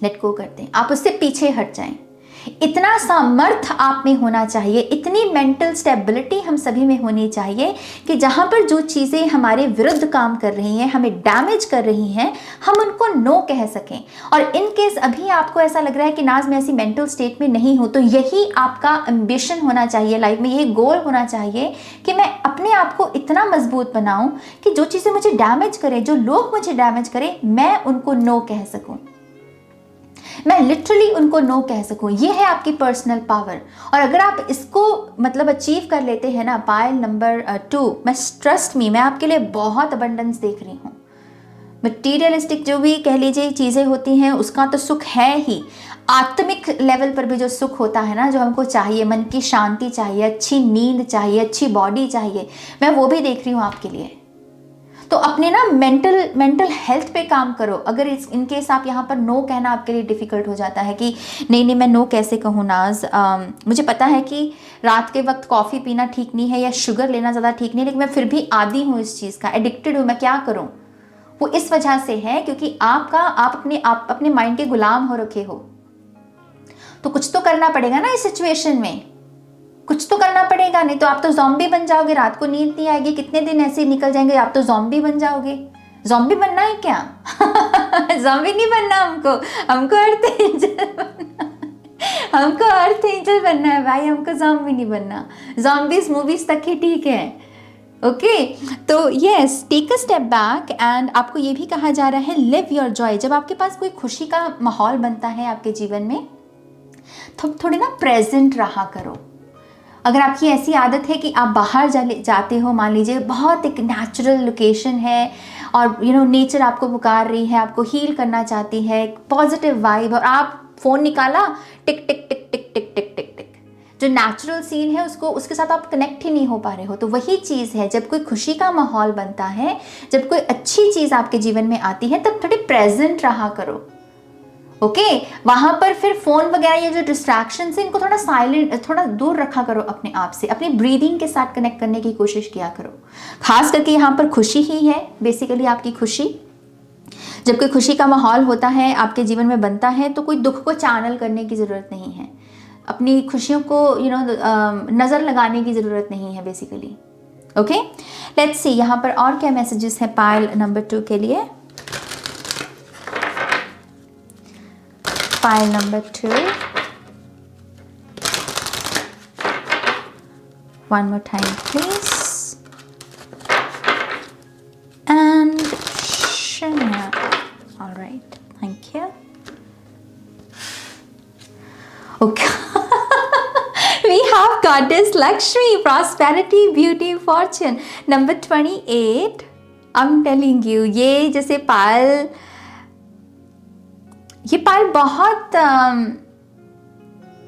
लेट गो कर दें, आप उससे पीछे हट जाएं। इतना सामर्थ्य आप में होना चाहिए, इतनी मेंटल स्टेबिलिटी हम सभी में होनी चाहिए कि जहाँ पर जो चीज़ें हमारे विरुद्ध काम कर रही हैं, हमें डैमेज कर रही हैं, हम उनको नो कह सकें। और इन केस अभी आपको ऐसा लग रहा है कि नाज मैं ऐसी मेंटल स्टेट में नहीं हूँ, तो यही आपका एम्बिशन होना चाहिए लाइफ में, यही गोल होना चाहिए कि मैं अपने आप को इतना मजबूत बनाऊँ कि जो चीज़ें मुझे डैमेज करें, जो लोग मुझे डैमेज करें, मैं उनको नो कह सकूँ, मैं लिटरली उनको नो कह सकूं। ये है आपकी पर्सनल पावर। और अगर आप इसको अचीव कर लेते हैं ना, पायल नंबर 2, मैं ट्रस्ट मी, मैं आपके लिए बहुत अबंडेंस देख रही हूँ। मटीरियलिस्टिक जो भी कह लीजिए चीज़ें होती हैं, उसका तो सुख है ही। आत्मिक लेवल पर भी जो सुख होता है ना, जो हमको चाहिए, मन की शांति चाहिए, अच्छी नींद चाहिए, अच्छी बॉडी चाहिए, मैं वो भी देख रही हूँ आपके लिए। तो अपने ना मेंटल हेल्थ पे काम करो। अगर इनकेस आप यहाँ पर नो कहना आपके लिए डिफ़िकल्ट हो जाता है कि नहीं मैं नो कैसे कहूँ नाज, मुझे पता है कि रात के वक्त कॉफ़ी पीना ठीक नहीं है या शुगर लेना ज़्यादा ठीक नहीं है, लेकिन मैं फिर भी आदी हूँ इस चीज़ का, एडिक्टेड हूँ, मैं क्या करूँ। वो इस वजह से है क्योंकि आप अपने माइंड के गुलाम हो रखे हो। तो कुछ तो करना पड़ेगा ना इस सिचुएशन में। कुछ तो करना पड़ेगा, नहीं तो आप तो ज़ॉम्बी बन जाओगे, रात को नींद नहीं आएगी, कितने दिन ऐसे ही निकल जाएंगे, आप तो ज़ॉम्बी बन जाओगे। ज़ॉम्बी बनना है क्या? ज़ॉम्बी नहीं बनना हमको, हमको अर्थ एंजल बनना, हमको अर्थ एंजल बनना है भाई, हमको ज़ॉम्बी नहीं बनना। ज़ॉम्बीज मूवीज तक ही ठीक है। ओके तो yes, take a step back and आपको ये भी कहा जा रहा है लिव योर जॉय। जब आपके पास कोई खुशी का माहौल बनता है आपके जीवन में, तो थोड़े ना प्रेजेंट रहा करो। अगर आपकी ऐसी आदत है कि आप बाहर जाते हो, मान लीजिए बहुत एक नेचुरल लोकेशन है और नेचर आपको पुकार रही है, आपको हील करना चाहती है, पॉजिटिव वाइब, और आप फ़ोन निकाला, टिक टिक टिक टिक टिक टिक टिक टिक, जो नेचुरल सीन है उसके साथ आप कनेक्ट ही नहीं हो पा रहे हो। तो वही चीज़ है, जब कोई खुशी का माहौल बनता है, जब कोई अच्छी चीज़ आपके जीवन में आती है, तब थोड़े प्रेजेंट रहा करो। ओके वहां पर फिर फोन वगैरह ये जो डिस्ट्रैक्शन है, इनको थोड़ा साइलेंट, थोड़ा दूर रखा करो अपने आप से, अपनी ब्रीदिंग के साथ कनेक्ट करने की कोशिश किया करो। खास करके यहाँ पर खुशी ही है बेसिकली आपकी खुशी। जब कोई खुशी का माहौल होता है आपके जीवन में बनता है, तो कोई दुख को चैनल करने की ज़रूरत नहीं है, अपनी खुशियों को नज़र लगाने की ज़रूरत नहीं है बेसिकली। ओके लेट्स सी यहाँ पर और क्या मैसेजेस हैं पाइल नंबर 2 के लिए। Pile number 2. One more time, please. And Shania. All right. Thank you. Okay. We have Goddess Lakshmi, prosperity, beauty, fortune. Number 28. I'm telling you, ये जैसे पायल, ये पायल बहुत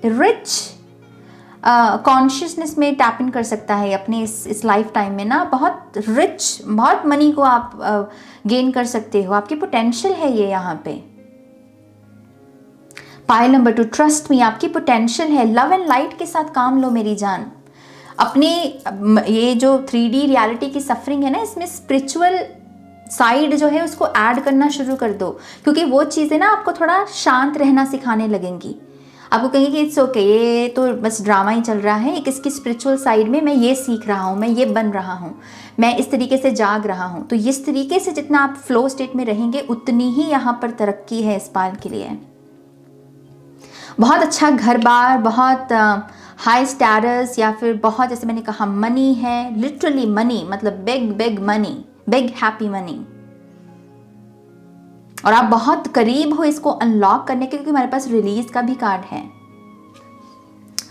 रिच कॉन्शियसनेस में टैप इन कर सकता है अपने इस लाइफ टाइम में ना। बहुत रिच, बहुत मनी को आप गेन कर सकते हो, आपकी पोटेंशियल है ये यहाँ पे। पायल नंबर 2, ट्रस्ट मी, आपकी पोटेंशियल है। लव एंड लाइट के साथ काम लो मेरी जान। अपने ये जो 3D रियलिटी की सफरिंग है ना, इसमें स्पिरिचुअल साइड जो है उसको ऐड करना शुरू कर दो, क्योंकि वो चीज़ें ना आपको थोड़ा शांत रहना सिखाने लगेंगी। आपको कहेंगे कि इट्स ओके, ये तो बस ड्रामा ही चल रहा है, एक इसकी स्पिरिचुअल साइड में मैं ये सीख रहा हूँ, मैं ये बन रहा हूँ, मैं इस तरीके से जाग रहा हूँ। तो इस तरीके से जितना आप फ्लो स्टेट में रहेंगे, उतनी ही यहाँ पर तरक्की है इस पाल के लिए। बहुत अच्छा घर बार, बहुत हाई स्टेटस, या फिर बहुत, जैसे मैंने कहा, मनी है, लिटरली मनी, मतलब big big money, big happy money. और आप बहुत करीब हो इसको अनलॉक करने के, क्योंकि हमारे पास रिलीज का भी कार्ड है।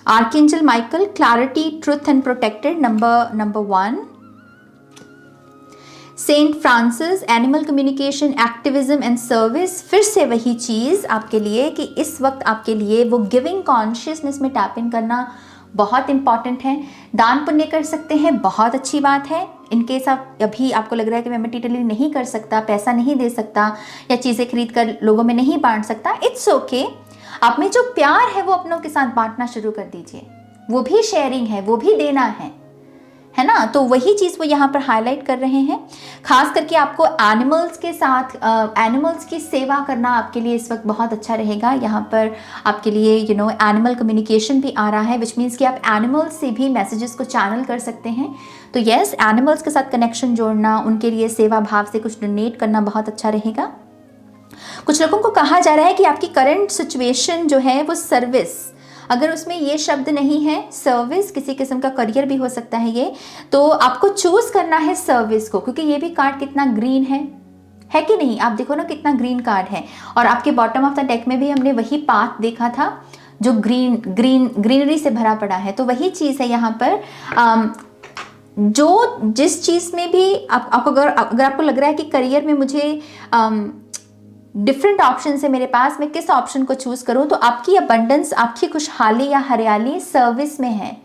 Archangel Michael, clarity, truth and protected, number 1। Saint Francis, animal communication, activism and service. फिर से वही चीज आपके लिए कि इस वक्त आपके लिए वो गिविंग कॉन्शियसनेस में टैप इन करना बहुत इंपॉर्टेंट है। दान पुण्य कर सकते हैं, बहुत अच्छी बात है। इनकेस आप अभी आपको लग रहा है कि मैं मटेरियली नहीं कर सकता, पैसा नहीं दे सकता, या चीज़ें खरीद कर लोगों में नहीं बांट सकता, इट्स ओके। आप में जो प्यार है वो अपनों के साथ बांटना शुरू कर दीजिए, वो भी शेयरिंग है, वो भी देना है ना। तो वही चीज़ वो यहाँ पर हाईलाइट कर रहे हैं। खास करके आपको एनिमल्स के साथ, एनिमल्स की सेवा करना आपके लिए इस वक्त बहुत अच्छा रहेगा। यहाँ पर आपके लिए एनिमल कम्युनिकेशन भी आ रहा है, विच मीन्स कि आप एनिमल्स से भी मैसेजेस को चैनल कर सकते हैं। तो यस, एनिमल्स के साथ कनेक्शन जोड़ना, उनके लिए सेवा भाव से कुछ डोनेट करना बहुत अच्छा रहेगा। कुछ लोगों को कहा जा रहा है कि आपकी करंट सिचुएशन जो है वो सर्विस, अगर उसमें ये शब्द नहीं है, सर्विस, किसी किस्म का करियर भी हो सकता है ये, तो आपको चूज करना है सर्विस को, क्योंकि ये भी कार्ड कितना ग्रीन है कि नहीं। आप देखो ना कितना ग्रीन कार्ड है, और आपके बॉटम ऑफ द डेक में भी हमने वही पाथ देखा था जो ग्रीनरी से भरा पड़ा है। तो वही चीज़ है यहाँ पर। जो जिस चीज़ में भी आपको अगर आपको लग रहा है कि करियर में मुझे डिफरेंट ऑप्शन है मेरे पास, मैं किस ऑप्शन को चूज करूं, तो आपकी अबंडेंस, आपकी खुशहाली या हरियाली सर्विस में है।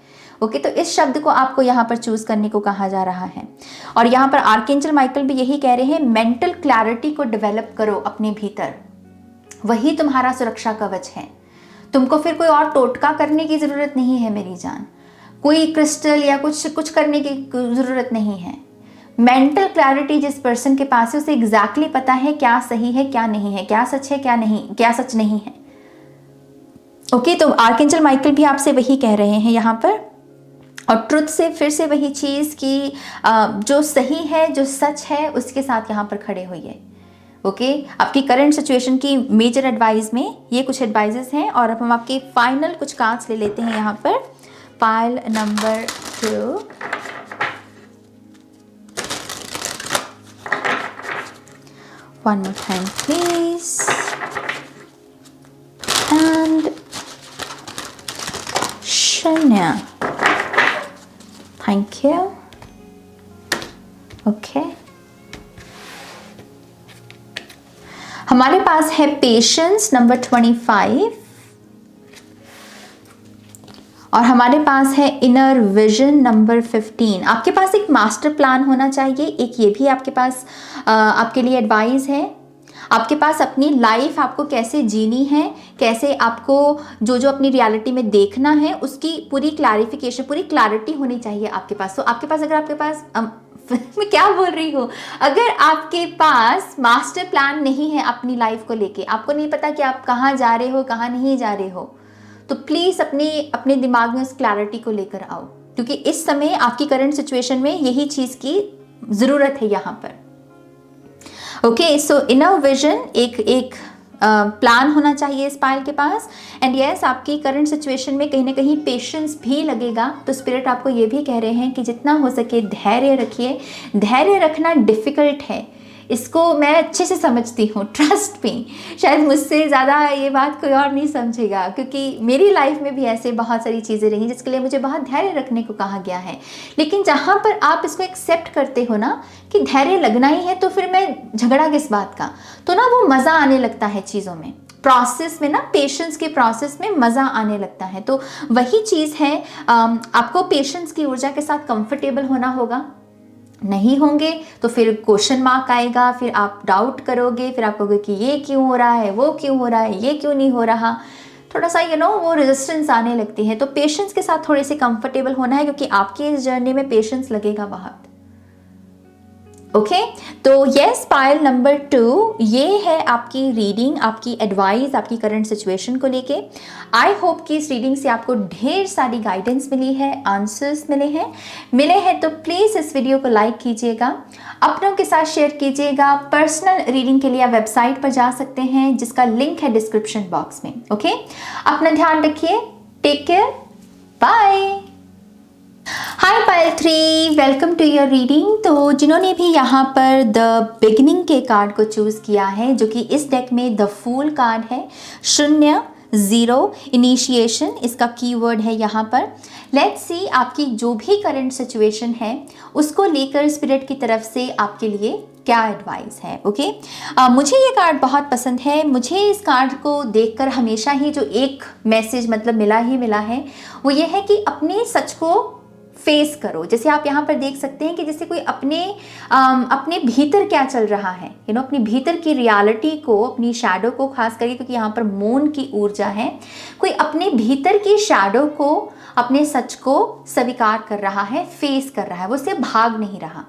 ओके, तो इस शब्द को आपको यहाँ पर चूज करने को कहा जा रहा है। और यहाँ पर आर्कएंजल माइकल भी यही कह रहे हैं, मेंटल क्लैरिटी को डेवलप करो अपने भीतर, वही तुम्हारा सुरक्षा कवच है। तुमको फिर कोई और टोटका करने की जरूरत नहीं है मेरी जान, कोई क्रिस्टल या कुछ करने की जरूरत नहीं है। मेंटल क्लैरिटी जिस पर्सन के पास है, उसे एग्जैक्टली पता है क्या सही है क्या नहीं है, क्या सच है क्या सच नहीं है। ओके, तो आर्कएंजल माइकल भी आपसे वही कह रहे हैं यहाँ पर। और ट्रुथ से फिर से वही चीज़ कि जो सही है, जो सच है, उसके साथ यहाँ पर खड़े होइए। ओके, आपकी करंट सिचुएशन की मेजर एडवाइस में ये कुछ एडवाइजेस हैं। और अब हम आपके फाइनल कुछ कार्ड्स ले लेते हैं यहाँ पर। Pile number 2, one more time please, and Shania, thank you. Okay, हमारे पास है पेशेंस नंबर 25, और हमारे पास है इनर विजन नंबर 15। आपके पास एक मास्टर प्लान होना चाहिए, एक ये भी आपके पास आपके लिए एडवाइस है। आपके पास अपनी लाइफ आपको कैसे जीनी है, कैसे आपको जो जो अपनी रियलिटी में देखना है, उसकी पूरी क्लैरिफिकेशन, पूरी क्लैरिटी होनी चाहिए आपके पास। तो आपके पास, अगर आपके पास मैं क्या बोल रही हूँ, अगर आपके पास मास्टर प्लान नहीं है अपनी लाइफ को लेके, आपको नहीं पता कि आप कहाँ जा रहे हो, कहाँ नहीं जा रहे हो, तो प्लीज़ अपने दिमाग में उस क्लैरिटी को लेकर आओ, क्योंकि इस समय आपकी करंट सिचुएशन में यही चीज़ की ज़रूरत है यहाँ पर। ओके, सो इनर विजन, एक प्लान होना चाहिए इस पायल के पास। एंड यस, आपकी करंट सिचुएशन में कहीं ना कहीं पेशेंस भी लगेगा। तो स्पिरिट आपको ये भी कह रहे हैं कि जितना हो सके धैर्य रखिए। धैर्य रखना डिफ़िकल्ट है, इसको मैं अच्छे से समझती हूँ, ट्रस्ट मी। शायद मुझसे ज़्यादा ये बात कोई और नहीं समझेगा, क्योंकि मेरी लाइफ में भी ऐसे बहुत सारी चीज़ें रही जिसके लिए मुझे बहुत धैर्य रखने को कहा गया है। लेकिन जहाँ पर आप इसको एक्सेप्ट करते हो ना कि धैर्य लगना ही है, तो फिर मैं झगड़ा किस बात का, तो ना वो मज़ा आने लगता है चीज़ों में, प्रोसेस में ना, पेशेंस के प्रोसेस में मज़ा आने लगता है। तो वही चीज़ है, आपको पेशेंस की ऊर्जा के साथ कंफर्टेबल होना होगा। नहीं होंगे तो फिर क्वेश्चन मार्क आएगा, फिर आप डाउट करोगे, फिर आप कहोगे कि ये क्यों हो रहा है, वो क्यों हो रहा है, ये क्यों नहीं हो रहा, थोड़ा सा वो रेजिस्टेंस आने लगती है। तो पेशेंस के साथ थोड़े से कंफर्टेबल होना है, क्योंकि आपके इस जर्नी में पेशेंस लगेगा बहुत। ओके, तो यस, पायल नंबर 2, ये है आपकी रीडिंग, आपकी एडवाइस, आपकी करंट सिचुएशन को लेके। आई होप कि इस रीडिंग से आपको ढेर सारी गाइडेंस मिली है, आंसर्स मिले हैं। तो प्लीज़ इस वीडियो को लाइक कीजिएगा, अपनों के साथ शेयर कीजिएगा। पर्सनल रीडिंग के लिए आप वेबसाइट पर जा सकते हैं, जिसका लिंक है डिस्क्रिप्शन बॉक्स में। ओके, अपना ध्यान रखिए, take care, bye. Hi pile 3, welcome to your reading. तो जिन्होंने भी यहाँ पर द बिगिनिंग के कार्ड को चूज़ किया है, जो कि इस डेक में द फूल कार्ड है, 0, 0, इनिशिएशन इसका कीवर्ड है यहाँ पर। लेट्स सी आपकी जो भी करंट सिचुएशन है उसको लेकर स्पिरिट की तरफ से आपके लिए क्या एडवाइस है। ओके, मुझे ये कार्ड बहुत पसंद है। मुझे इस कार्ड को देखकर हमेशा ही जो एक मैसेज मतलब मिला है, वो ये है कि अपने सच को फेस करो। जैसे आप यहाँ पर देख सकते हैं कि जैसे कोई अपने भीतर क्या चल रहा है, अपनी भीतर की रियलिटी को, अपनी शैडो को, खास करके क्योंकि यहाँ पर मून की ऊर्जा है, कोई अपने भीतर की शैडो को, अपने सच को स्वीकार कर रहा है, फेस कर रहा है, वो उससे भाग नहीं रहा।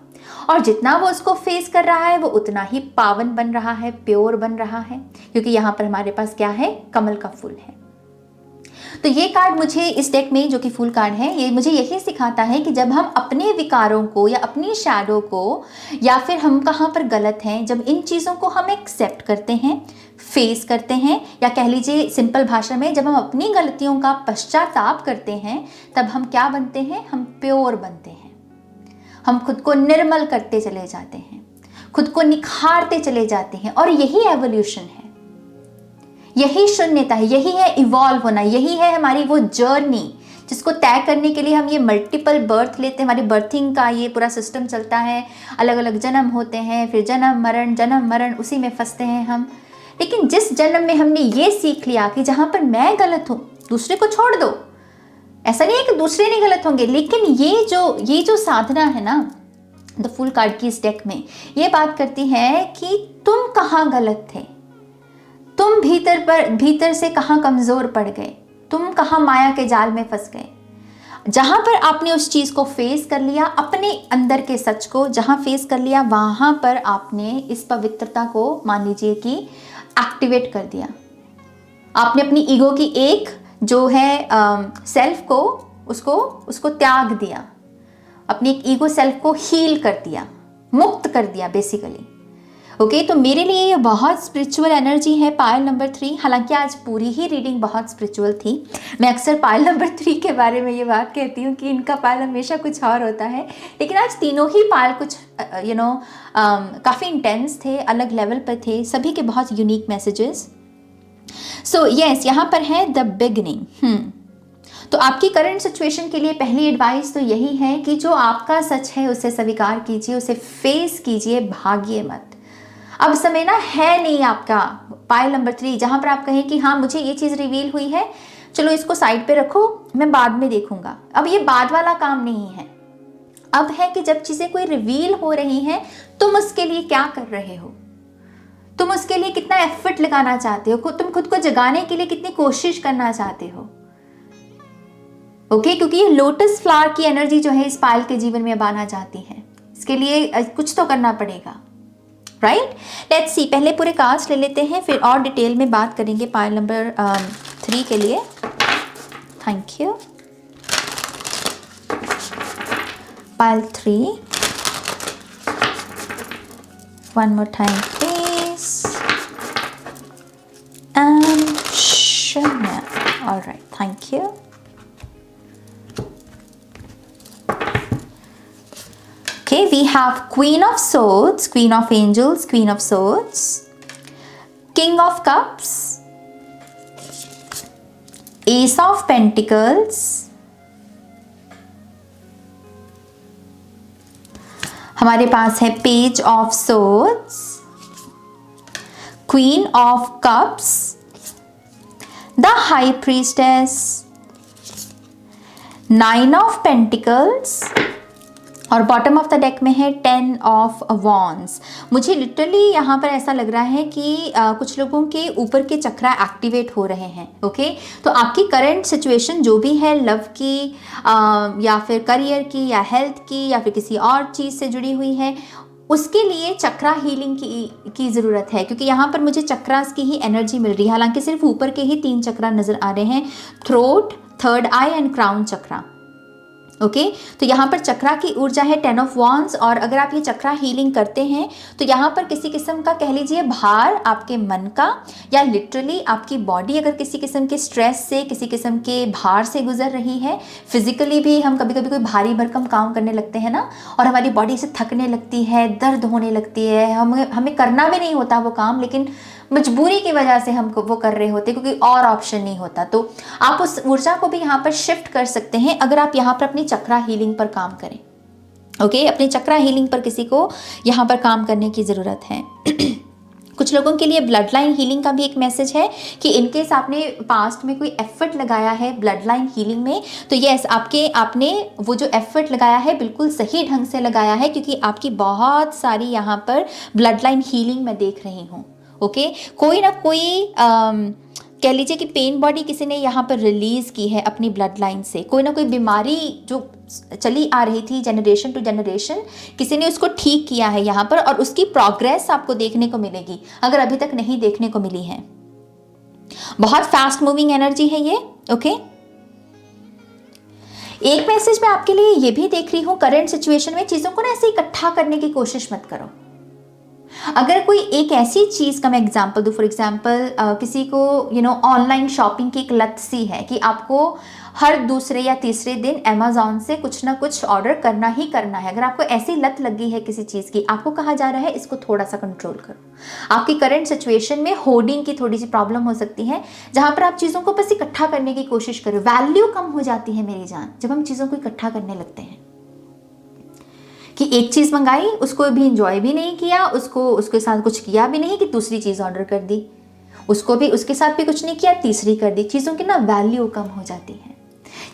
और जितना वो उसको फेस कर रहा है, वो उतना ही पावन बन रहा है, प्योर बन रहा है, क्योंकि यहाँ पर हमारे पास क्या है, कमल का फूल है। तो ये कार्ड मुझे इस डेक में, जो कि फुल कार्ड है, ये मुझे यही सिखाता है कि जब हम अपने विकारों को या अपनी शैडो को, या फिर हम कहाँ पर गलत हैं, जब इन चीज़ों को हम एक्सेप्ट करते हैं, फेस करते हैं, या कह लीजिए सिंपल भाषा में, जब हम अपनी गलतियों का पश्चाताप करते हैं, तब हम क्या बनते हैं, हम प्योर बनते हैं। हम खुद को निर्मल करते चले जाते हैं, खुद को निखारते चले जाते हैं। और यही एवोल्यूशन है, यही शून्यता है, यही है इवॉल्व होना, यही है हमारी वो जर्नी जिसको तय करने के लिए हम ये मल्टीपल बर्थ लेते हैं। हमारी बर्थिंग का ये पूरा सिस्टम चलता है, अलग अलग जन्म होते हैं, फिर जन्म मरण, उसी में फंसते हैं हम। लेकिन जिस जन्म में हमने ये सीख लिया कि जहाँ पर मैं गलत हूँ, दूसरे को छोड़ दो, ऐसा नहीं है कि दूसरे नहीं गलत होंगे, लेकिन ये जो साधना है ना द फुल कार्ड की इस डेक में, ये बात करती है कि तुम कहाँ गलत थे, तुम भीतर से कहाँ कमज़ोर पड़ गए, तुम कहाँ माया के जाल में फंस गए। जहाँ पर आपने उस चीज़ को फेस कर लिया, अपने अंदर के सच को जहाँ फेस कर लिया, वहाँ पर आपने इस पवित्रता को, मान लीजिए कि एक्टिवेट कर दिया। आपने अपनी ईगो की एक जो है सेल्फ को, उसको उसको त्याग दिया, अपनी एक ईगो सेल्फ को हील कर दिया, मुक्त कर दिया बेसिकली। ओके, तो मेरे लिए ये बहुत स्पिरिचुअल एनर्जी है पायल नंबर 3। हालांकि आज पूरी ही रीडिंग बहुत स्पिरिचुअल थी। मैं अक्सर पायल नंबर 3 के बारे में ये बात कहती हूँ कि इनका पायल हमेशा कुछ और होता है, लेकिन आज तीनों ही पायल कुछ काफ़ी इंटेंस थे, अलग लेवल पर थे, सभी के बहुत यूनिक मैसेजेस। सो यस, यहाँ पर है द बिगनिंग। तो आपकी करंट सिचुएशन के लिए पहली एडवाइस तो यही है कि जो आपका सच है उसे स्वीकार कीजिए, उसे फेस कीजिए, भागिए मत। अब समय ना है नहीं आपका, पायल नंबर 3, जहां पर आप कहें कि हाँ मुझे ये चीज़ रिवील हुई है, चलो इसको साइड पे रखो, मैं बाद में देखूंगा। अब ये बाद वाला काम नहीं है। अब है कि जब चीज़ें कोई रिवील हो रही हैं, तुम उसके लिए क्या कर रहे हो, तुम उसके लिए कितना एफर्ट लगाना चाहते हो, तुम खुद को जगाने के लिए कितनी कोशिश करना चाहते हो। ओके, क्योंकि ये लोटस फ्लावर की एनर्जी जो है इस पायल के जीवन में अब आना चाहती है, इसके लिए कुछ तो करना पड़ेगा, राइट। लेट्स सी, पहले पूरे कार्ड्स ले लेते हैं, फिर और डिटेल में बात करेंगे पायल नंबर 3 के लिए। Thank you. Pile 3, one more time please, and शून्य। Alright, thank you. Okay, we have Queen of Swords, Queen of Angels, Queen of Swords, King of Cups, Ace of Pentacles, हमारे पास है Page of Swords, Queen of Cups, the High Priestess, Nine of Pentacles, और bottom of the deck में है 10 of wands. मुझे literally यहाँ पर ऐसा लग रहा है कि कुछ लोगों के ऊपर के चक्रा एक्टिवेट हो रहे हैं। ओके, तो आपकी करंट सिचुएशन जो भी है, लव की या फिर करियर की या हेल्थ की या फिर किसी और चीज़ से जुड़ी हुई है, उसके लिए चक्रा हीलिंग की ज़रूरत है, क्योंकि यहाँ पर मुझे चक्रास की ही एनर्जी मिल रही है। हालांकि सिर्फ ऊपर के ही 3 चक्रा नज़र आ रहे हैं, throat, third I and crown chakra. Okay, तो यहाँ पर चक्रा की ऊर्जा है 10 ऑफ वॉन्ड्स, और अगर आप ये चक्रा हीलिंग करते हैं तो यहाँ पर किसी किस्म का कह लीजिए भार आपके मन का, या लिटरली आपकी बॉडी अगर किसी किस्म के स्ट्रेस से, किसी किस्म के भार से गुजर रही है, फिजिकली भी हम कभी कभी कोई भारी भरकम काम करने लगते हैं ना, और हमारी बॉडी से थकने लगती है, दर्द होने लगती है, हमें करना भी नहीं होता वो काम, लेकिन मजबूरी की वजह से हम वो कर रहे होते, क्योंकि और ऑप्शन नहीं होता। तो आप उस ऊर्जा को भी यहाँ पर शिफ्ट कर सकते हैं अगर आप यहाँ पर अपनी चक्रा हीलिंग पर काम करें। ओके, अपनी चक्रा हीलिंग पर किसी को यहाँ पर काम करने की ज़रूरत है। कुछ लोगों के लिए ब्लड लाइन हीलिंग का भी एक मैसेज है कि इनकेस आपने पास्ट में कोई एफर्ट लगाया है ब्लड लाइन हीलिंग में, तो यस, आपने वो जो एफर्ट लगाया है बिल्कुल सही ढंग से लगाया है, क्योंकि आपकी बहुत सारी यहाँ पर ब्लड लाइन हीलिंग मैं देख रही हूँ। ओके, कोई ना कोई कह लीजिए कि पेन बॉडी किसी ने यहाँ पर रिलीज़ की है अपनी ब्लड लाइन से, कोई ना कोई बीमारी जो चली आ रही थी जनरेशन टू जनरेशन, किसी ने उसको ठीक किया है यहाँ पर, और उसकी प्रोग्रेस आपको देखने को मिलेगी अगर अभी तक नहीं देखने को मिली है। बहुत फास्ट मूविंग एनर्जी है ये। ओके, एक मैसेज मैं आपके लिए ये भी देख रही हूँ, करंट सिचुएशन में चीज़ों को ना ऐसे इकट्ठा करने की कोशिश मत करो। अगर कोई एक ऐसी चीज़ का मैं एग्जांपल दूँ, फॉर एग्जांपल किसी को ऑनलाइन शॉपिंग की एक लत सी है कि आपको हर दूसरे या तीसरे दिन अमेज़ॉन से कुछ ना कुछ ऑर्डर करना ही करना है। अगर आपको ऐसी लत लगी है किसी चीज़ की, आपको कहा जा रहा है इसको थोड़ा सा कंट्रोल करो। आपकी करंट सिचुएशन में होर्डिंग की थोड़ी सी प्रॉब्लम हो सकती है, जहाँ पर आप चीज़ों को बस इकट्ठा करने की कोशिश करो। वैल्यू कम हो जाती है मेरी जान जब हम चीज़ों को इकट्ठा करने लगते हैं, कि एक चीज़ मंगाई, उसको भी इंजॉय भी नहीं किया, उसके साथ कुछ किया भी नहीं, कि दूसरी चीज़ ऑर्डर कर दी, उसके साथ भी कुछ नहीं किया, तीसरी कर दी। चीज़ों की ना वैल्यू कम हो जाती है।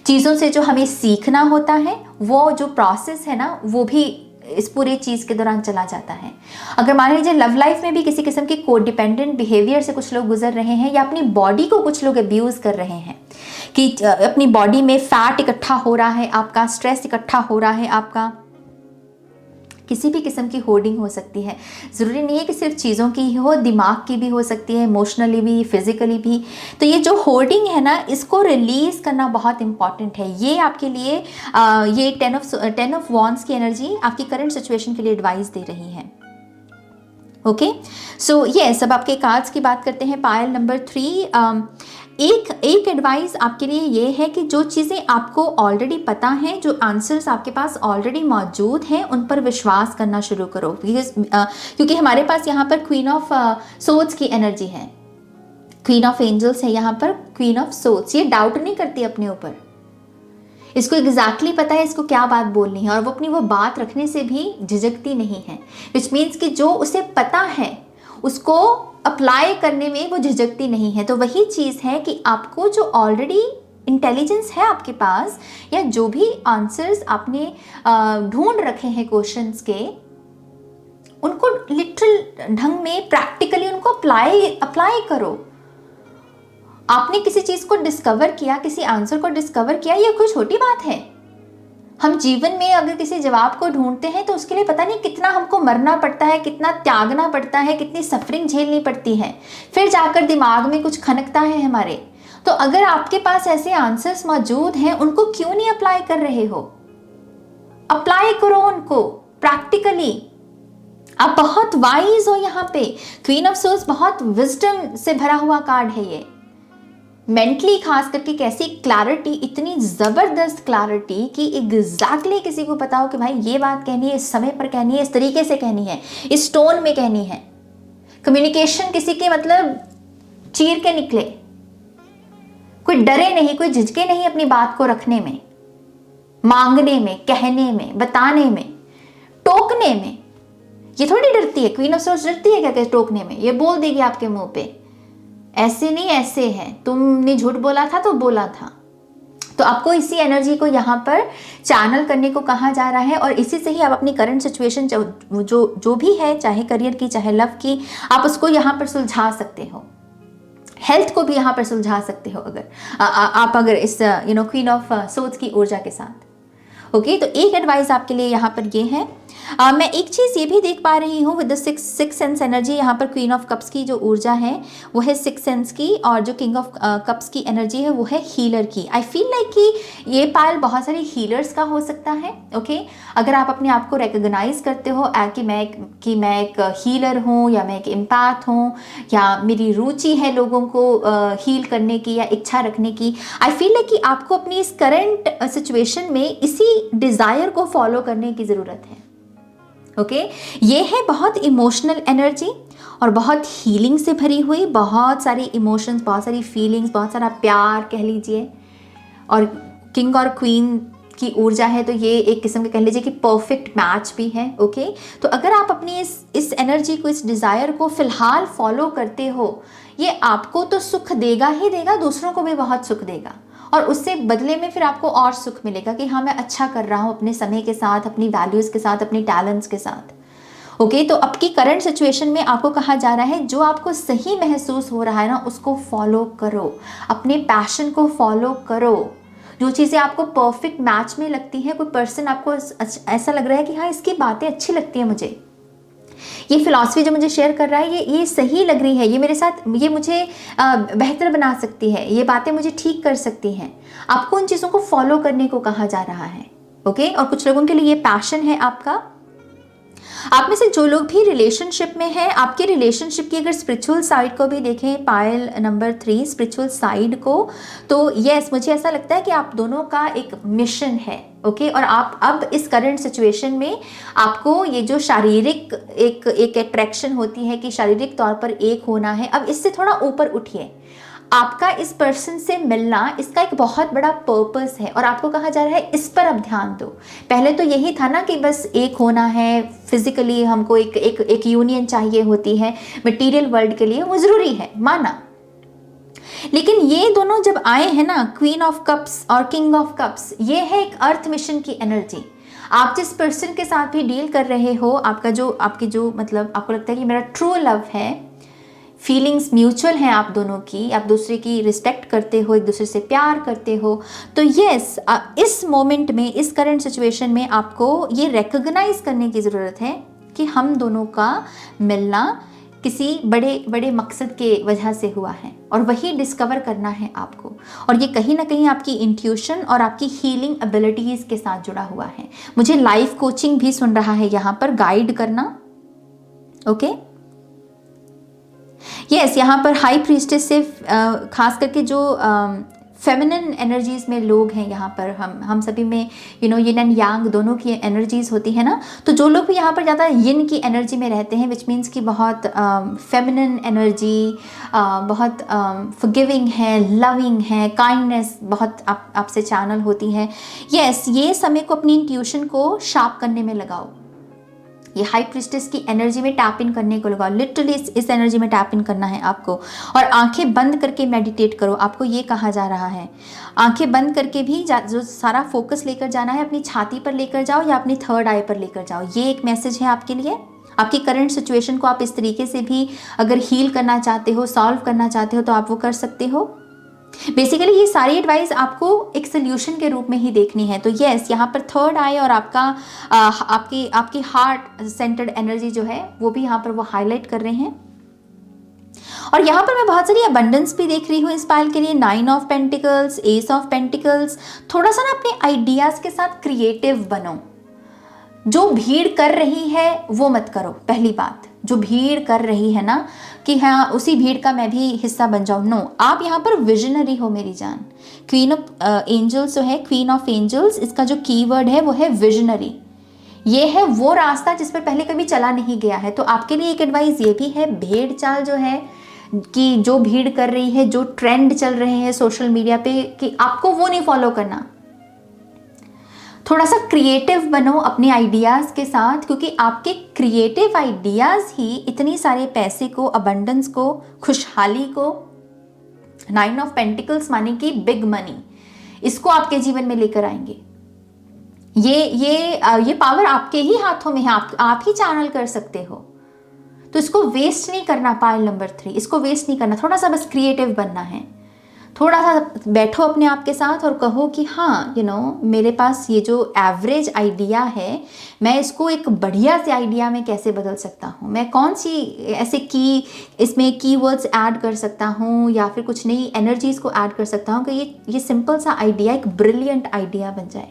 चीज़ों से जो हमें सीखना होता है, वो जो प्रोसेस है ना, वो भी इस पूरे चीज़ के दौरान चला जाता है। अगर मान लीजिए लव लाइफ में भी किसी किस्म की कोडिपेंडेंट बिहेवियर से कुछ लोग गुजर रहे हैं, या अपनी बॉडी को कुछ लोग अब्यूज़ कर रहे हैं, कि अपनी बॉडी में फैट इकट्ठा हो रहा है, आपका स्ट्रेस इकट्ठा हो रहा है आपका, किसी भी किस्म की होर्डिंग हो सकती है, ज़रूरी नहीं है कि सिर्फ चीज़ों की ही हो, दिमाग की भी हो सकती है, इमोशनली भी, फिज़िकली भी। तो ये जो होर्डिंग है ना, इसको रिलीज़ करना बहुत इंपॉर्टेंट है। ये आपके लिए ये 10 ऑफ वॉन्ड्स की एनर्जी आपकी करंट सिचुएशन के लिए एडवाइस दे रही है। ओके, सो यस, अब आपके कार्ड्स की बात करते हैं। पायल नंबर 3, एक एडवाइस आपके लिए ये है कि जो चीज़ें आपको ऑलरेडी पता हैं, जो आंसर्स आपके पास ऑलरेडी मौजूद हैं, उन पर विश्वास करना शुरू करो। क्योंकि हमारे पास यहाँ पर क्वीन ऑफ सोर्ड्स की एनर्जी है, क्वीन ऑफ एंजल्स है यहाँ पर, क्वीन ऑफ सोर्ड्स। ये डाउट नहीं करती अपने ऊपर, इसको एग्जैक्टली पता है इसको क्या बात बोलनी है, और वो अपनी वो बात रखने से भी झिझकती नहीं है। विच मीन्स कि जो उसे पता है उसको अप्लाई करने में वो झिझकती नहीं है। तो वही चीज़ है कि आपको जो ऑलरेडी इंटेलिजेंस है आपके पास, या जो भी आंसर्स आपने ढूंढ रखे हैं क्वेश्चंस के, उनको लिटरल ढंग में प्रैक्टिकली उनको अप्लाई करो। आपने किसी चीज़ को डिस्कवर किया, किसी आंसर को डिस्कवर किया, ये कोई छोटी बात है। हम जीवन में अगर किसी जवाब को ढूंढते हैं तो उसके लिए पता नहीं कितना हमको मरना पड़ता है, कितना त्यागना पड़ता है, कितनी सफरिंग झेलनी पड़ती है, फिर जाकर दिमाग में कुछ खनकता है हमारे। तो अगर आपके पास ऐसे आंसर्स मौजूद हैं, उनको क्यों नहीं अप्लाई कर रहे हो? अप्लाई करो उनको प्रैक्टिकली। आप बहुत वाइज हो यहाँ पे। क्वीन ऑफ सोर्ड्स बहुत विजडम से भरा हुआ कार्ड है ये। मेंटली खास करके कैसी क्लैरिटी, इतनी ज़बरदस्त क्लैरिटी कि एग्जैक्टली किसी को पता हो कि भाई ये बात कहनी है, इस समय पर कहनी है, इस तरीके से कहनी है, इस टोन में कहनी है। कम्युनिकेशन किसी के मतलब चीर के निकले, कोई डरे नहीं, कोई झिझके नहीं अपनी बात को रखने में, मांगने में, कहने में, बताने में, टोकने में। ये थोड़ी डरती है, क्वीन ऑफ सोर्ड्स डरती है क्या टोकने में? ये बोल देगी आपके मुंह पे, ऐसे नहीं ऐसे है, तुमने झूठ बोला था तो बोला था। तो आपको इसी एनर्जी को यहाँ पर चैनल करने को कहा जा रहा है, और इसी से ही आप अपनी करंट सिचुएशन जो भी है, चाहे करियर की, चाहे लव की, आप उसको यहाँ पर सुलझा सकते हो। हेल्थ को भी यहाँ पर सुलझा सकते हो अगर आप अगर इस क्वीन ऑफ सोर्ड्स की ऊर्जा के साथ। ओके, तो एक एडवाइस आपके लिए यहाँ पर ये है। मैं एक चीज़ ये भी देख पा रही हूँ with the six sense energy. यहाँ पर क्वीन ऑफ कप्स की जो ऊर्जा है वो है सिक्स सेंस की, और जो किंग ऑफ कप्स की एनर्जी है वो है हीलर की। आई फील लाइक कि ये पायल बहुत सारे हीलर्स का हो सकता है। ओके, अगर आप अपने आप को रिकॉग्नाइज करते हो कि मैं एक हीलर हूँ, या मैं एक एम्पैथ हूँ, या मेरी रुचि है लोगों को हील करने की या इच्छा रखने की, आई फील लाइक कि आपको अपनी इस करंट सिचुएशन में इसी डिज़ायर को फॉलो करने की ज़रूरत है। ओके, ये है बहुत इमोशनल एनर्जी और बहुत हीलिंग से भरी हुई, बहुत सारी इमोशंस, बहुत सारी फीलिंग्स, बहुत सारा प्यार कह लीजिए, और किंग और क्वीन की ऊर्जा है। तो ये एक किस्म के कह लीजिए कि परफेक्ट मैच भी है। ओके, तो अगर आप अपनी इस एनर्जी को, इस डिज़ायर को फ़िलहाल फॉलो करते हो, ये आपको तो सुख देगा ही देगा, दूसरों को भी बहुत सुख देगा, और उससे बदले में फिर आपको और सुख मिलेगा कि हाँ, मैं अच्छा कर रहा हूँ अपने समय के साथ, अपनी वैल्यूज़ के साथ, अपनी टैलेंट्स के साथ। ओके, तो अब की करंट सिचुएशन में आपको कहा जा रहा है, जो आपको सही महसूस हो रहा है ना, उसको फॉलो करो, अपने पैशन को फॉलो करो। जो चीज़ें आपको परफेक्ट मैच में लगती हैं, कोई पर्सन आपको ऐसा लग रहा है कि हाँ, इसकी बातें अच्छी लगती हैं मुझे, ये फिलॉसफी जो मुझे शेयर कर रहा है ये सही लग रही है, ये मेरे साथ, ये मुझे बेहतर बना सकती है, ये बातें मुझे ठीक कर सकती हैं, आपको उन चीज़ों को फॉलो करने को कहा जा रहा है। ओके, और कुछ लोगों के लिए ये पैशन है आपका। आप में से जो लोग भी रिलेशनशिप में हैं, आपके रिलेशनशिप की अगर स्पिरिचुअल साइड को भी देखें, पायल नंबर 3 स्पिरिचुअल साइड को, तो यस, मुझे ऐसा लगता है कि आप दोनों का एक मिशन है। ओके, और आप अब इस करंट सिचुएशन में आपको ये जो शारीरिक एक अट्रैक्शन होती है कि शारीरिक तौर पर एक होना है, अब इससे थोड़ा ऊपर उठिए। आपका इस पर्सन से मिलना, इसका एक बहुत बड़ा पर्पस है, और आपको कहा जा रहा है इस पर अब ध्यान दो। पहले तो यही था ना कि बस एक होना है, फिजिकली हमको एक यूनियन चाहिए होती है मटेरियल वर्ल्ड के लिए, वो ज़रूरी है, माना। लेकिन ये दोनों जब आए हैं ना, क्वीन ऑफ कप्स और किंग ऑफ कप्स, ये है एक अर्थ मिशन की एनर्जी। आप जिस पर्सन के साथ भी डील कर रहे हो, आपकी जो मतलब आपको लगता है कि मेरा ट्रू लव है, फीलिंग्स म्यूचुअल हैं आप दोनों की, आप दूसरे की रिस्पेक्ट करते हो, एक दूसरे से प्यार करते हो, तो यस इस मोमेंट में, इस करंट सिचुएशन में आपको ये रिकॉग्नाइज करने की ज़रूरत है कि हम दोनों का मिलना किसी बड़े बड़े मकसद के वजह से हुआ है, और वही डिस्कवर करना है आपको। और ये कहीं ना कहीं आपकी इंट्यूशन और आपकी हीलिंग एबिलिटीज़ के साथ जुड़ा हुआ है। मुझे लाइफ कोचिंग भी सुन रहा है यहाँ पर, गाइड करना। ओके, यस, यहाँ पर हाई प्रीस्टेस से खास करके जो फेमिनिन एनर्जीज में लोग हैं यहाँ पर, हम सभी में यिन एंड यांग दोनों की एनर्जीज होती है ना, तो जो लोग भी यहाँ पर ज़्यादा यिन की एनर्जी में रहते हैं, विच मीन्स कि बहुत फेमिनिन एनर्जी, बहुत फॉरगिविंग है, लविंग है, काइंडनेस बहुत आपसे चैनल होती है। यस, ये समय को अपनी इंट्यूशन को शार्प करने में लगाओ, ये हाई प्रिस्टेस की एनर्जी में टैप इन करने को लगाओ। लिटरली इस एनर्जी में टैप इन करना है आपको, और आंखें बंद करके मेडिटेट करो। आपको ये कहा जा रहा है, आंखें बंद करके भी जो सारा फोकस लेकर जाना है, अपनी छाती पर लेकर जाओ या अपनी थर्ड आई पर लेकर जाओ। ये एक मैसेज है आपके लिए। आपकी करंट सिचुएशन को आप इस तरीके से भी अगर हील करना चाहते हो, सॉल्व करना चाहते हो, तो आप वो कर सकते हो। बेसिकली ये सारी एडवाइस आपको एक सोल्यूशन के रूप में ही देखनी है। तो यस, यहाँ पर थर्ड आई और आपकी हार्ट सेंटर्ड एनर्जी जो है वो भी यहाँ पर वो हाईलाइट कर रहे हैं। और यहाँ पर मैं बहुत सारी अबंडेंस भी देख रही हूँ इस पायल के लिए। 9 of pentacles, S of pentacles. थोड़ा सा ना अपने आइडियाज के साथ क्रिएटिव बनो। जो भीड़ कर रही है वो मत करो। पहली बात, जो भीड़ कर रही है ना कि हाँ उसी भीड़ का मैं भी हिस्सा बन जाऊँ, नो, आप यहाँ पर विजनरी हो मेरी जान। क्वीन ऑफ एंजल्स जो है, क्वीन ऑफ एंजल्स, इसका जो कीवर्ड है वो है विजनरी। ये है वो रास्ता जिस पर पहले कभी चला नहीं गया है। तो आपके लिए एक एडवाइस ये भी है, भेड़ चाल जो है कि जो भीड़ कर रही है, जो ट्रेंड चल रहे हैं सोशल मीडिया पे, कि आपको वो नहीं फॉलो करना। थोड़ा सा क्रिएटिव बनो अपने आइडियाज़ के साथ, क्योंकि आपके क्रिएटिव आइडियाज़ ही इतनी सारे पैसे को, अबंडेंस को, खुशहाली को, 9 ऑफ पेंटिकल्स माने कि बिग मनी, इसको आपके जीवन में लेकर आएंगे। ये पावर आपके ही हाथों में है, आप ही चैनल कर सकते हो। तो इसको वेस्ट नहीं करना। पायल नंबर 3, इसको वेस्ट नहीं करना। थोड़ा सा बस क्रिएटिव बनना है। थोड़ा सा बैठो अपने आप के साथ और कहो कि हाँ मेरे पास ये जो एवरेज आइडिया है, मैं इसको एक बढ़िया से आइडिया में कैसे बदल सकता हूँ। मैं कौन सी ऐसे इसमें कीवर्ड्स ऐड कर सकता हूँ, या फिर कुछ नई एनर्जीज को ऐड कर सकता हूँ कि ये सिंपल सा आइडिया एक ब्रिलियंट आइडिया बन जाए।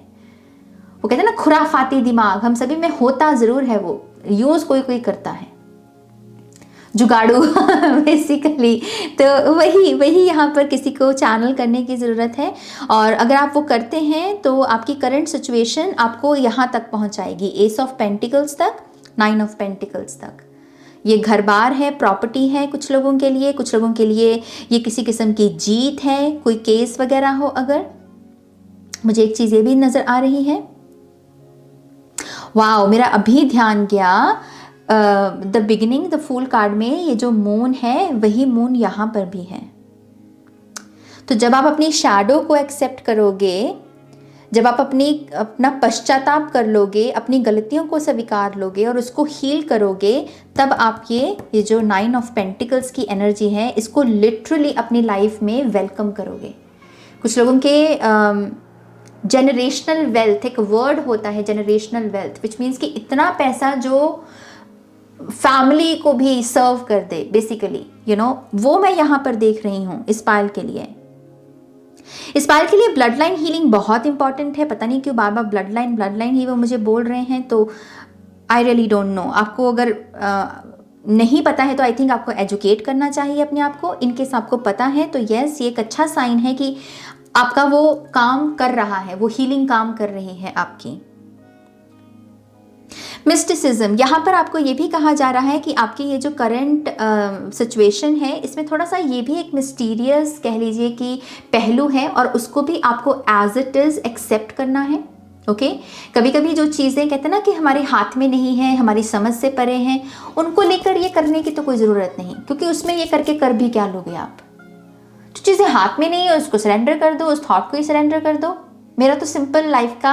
वो कहते हैं ना खुराफाती दिमाग, हम सभी में होता ज़रूर है, वो यूज़ कोई कोई करता है, जुगाड़ू बेसिकली। तो वही यहाँ पर किसी को चैनल करने की ज़रूरत है। और अगर आप वो करते हैं तो आपकी करंट सिचुएशन आपको यहाँ तक पहुँचाएगी, एस ऑफ पेंटिकल्स तक, 9 ऑफ पेंटिकल्स तक। ये घर बार है, प्रॉपर्टी है कुछ लोगों के लिए, कुछ लोगों के लिए ये किसी किस्म की जीत है, कोई केस वगैरह हो। अगर मुझे एक चीज़ ये भी नज़र आ रही है, वाओ, मेरा अभी ध्यान गया the beginning, the fool card में ये जो मून है वही मून यहाँ पर भी है। तो जब आप अपनी शैडो को एक्सेप्ट करोगे, जब आप अपना पश्चाताप कर लोगे, अपनी गलतियों को स्वीकार लोगे और उसको हील करोगे, तब आप ये जो 9 ऑफ पेंटिकल्स की एनर्जी है इसको लिटरली अपनी लाइफ में वेलकम करोगे। कुछ लोगों के जनरेशनल वेल्थ, एक वर्ड होता है जनरेशनल वेल्थ, विच मीन्स कि इतना पैसा जो फैमिली को भी सर्व कर दे बेसिकली, वो मैं यहाँ पर देख रही हूँ इस पायल के लिए। इस पायल के लिए ब्लड लाइन हीलिंग बहुत इंपॉर्टेंट है। पता नहीं क्यों बार बार ब्लड लाइन ही वो मुझे बोल रहे हैं, तो आई रियली डोंट नो। आपको अगर नहीं पता है तो आई थिंक आपको एजुकेट करना चाहिए अपने आप को। इनकेस आपको पता है तो यस, ये एक अच्छा साइन है कि आपका वो काम कर रहा है, वो हीलिंग काम कर रही है आपकी। मिस्टिसिज्म, यहाँ पर आपको ये भी कहा जा रहा है कि आपकी ये जो करंट सिचुएशन है इसमें थोड़ा सा ये भी एक मिस्टीरियस कह लीजिए कि पहलू है, और उसको भी आपको एज इट इज़ एक्सेप्ट करना है। ओके, कभी कभी जो चीज़ें कहते हैं ना कि हमारे हाथ में नहीं है, हमारी समझ से परे हैं, उनको लेकर ये करने की तो कोई ज़रूरत नहीं, क्योंकि उसमें ये करके कर भी क्या लोगे आप। जो चीज़ें हाथ में नहीं है उसको सरेंडर कर दो, उस थॉट को ही सरेंडर कर दो। मेरा तो सिंपल लाइफ का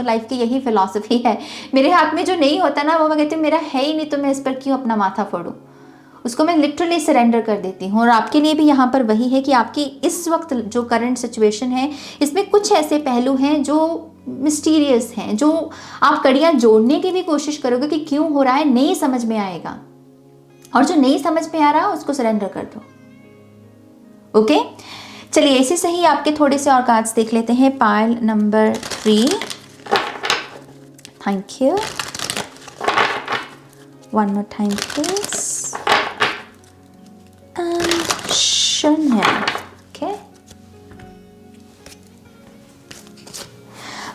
लाइफ की यही फिलॉसफी है। मेरे हाथ में जो नहीं होता ना वो मैं कहती हूँ मेरा है ही नहीं, तो मैं इस पर क्यों अपना माथा फोड़ूँ। उसको मैं लिटरली सरेंडर कर देती हूँ। और आपके लिए भी यहाँ पर वही है कि आपकी इस वक्त जो करंट सिचुएशन है, इसमें कुछ ऐसे पहलू हैं जो मिस्टीरियस हैं, जो आप कड़ियाँ जोड़ने की भी कोशिश करोगे कि क्यों हो रहा है, नहीं समझ में आएगा, और जो नहीं समझ में आ रहा उसको सरेंडर कर दो। ओके, चलिए ऐसे सही आपके थोड़े से और कार्ड्स देख लेते हैं। Pile number 3, thank you, one more time please, शून्य। Okay,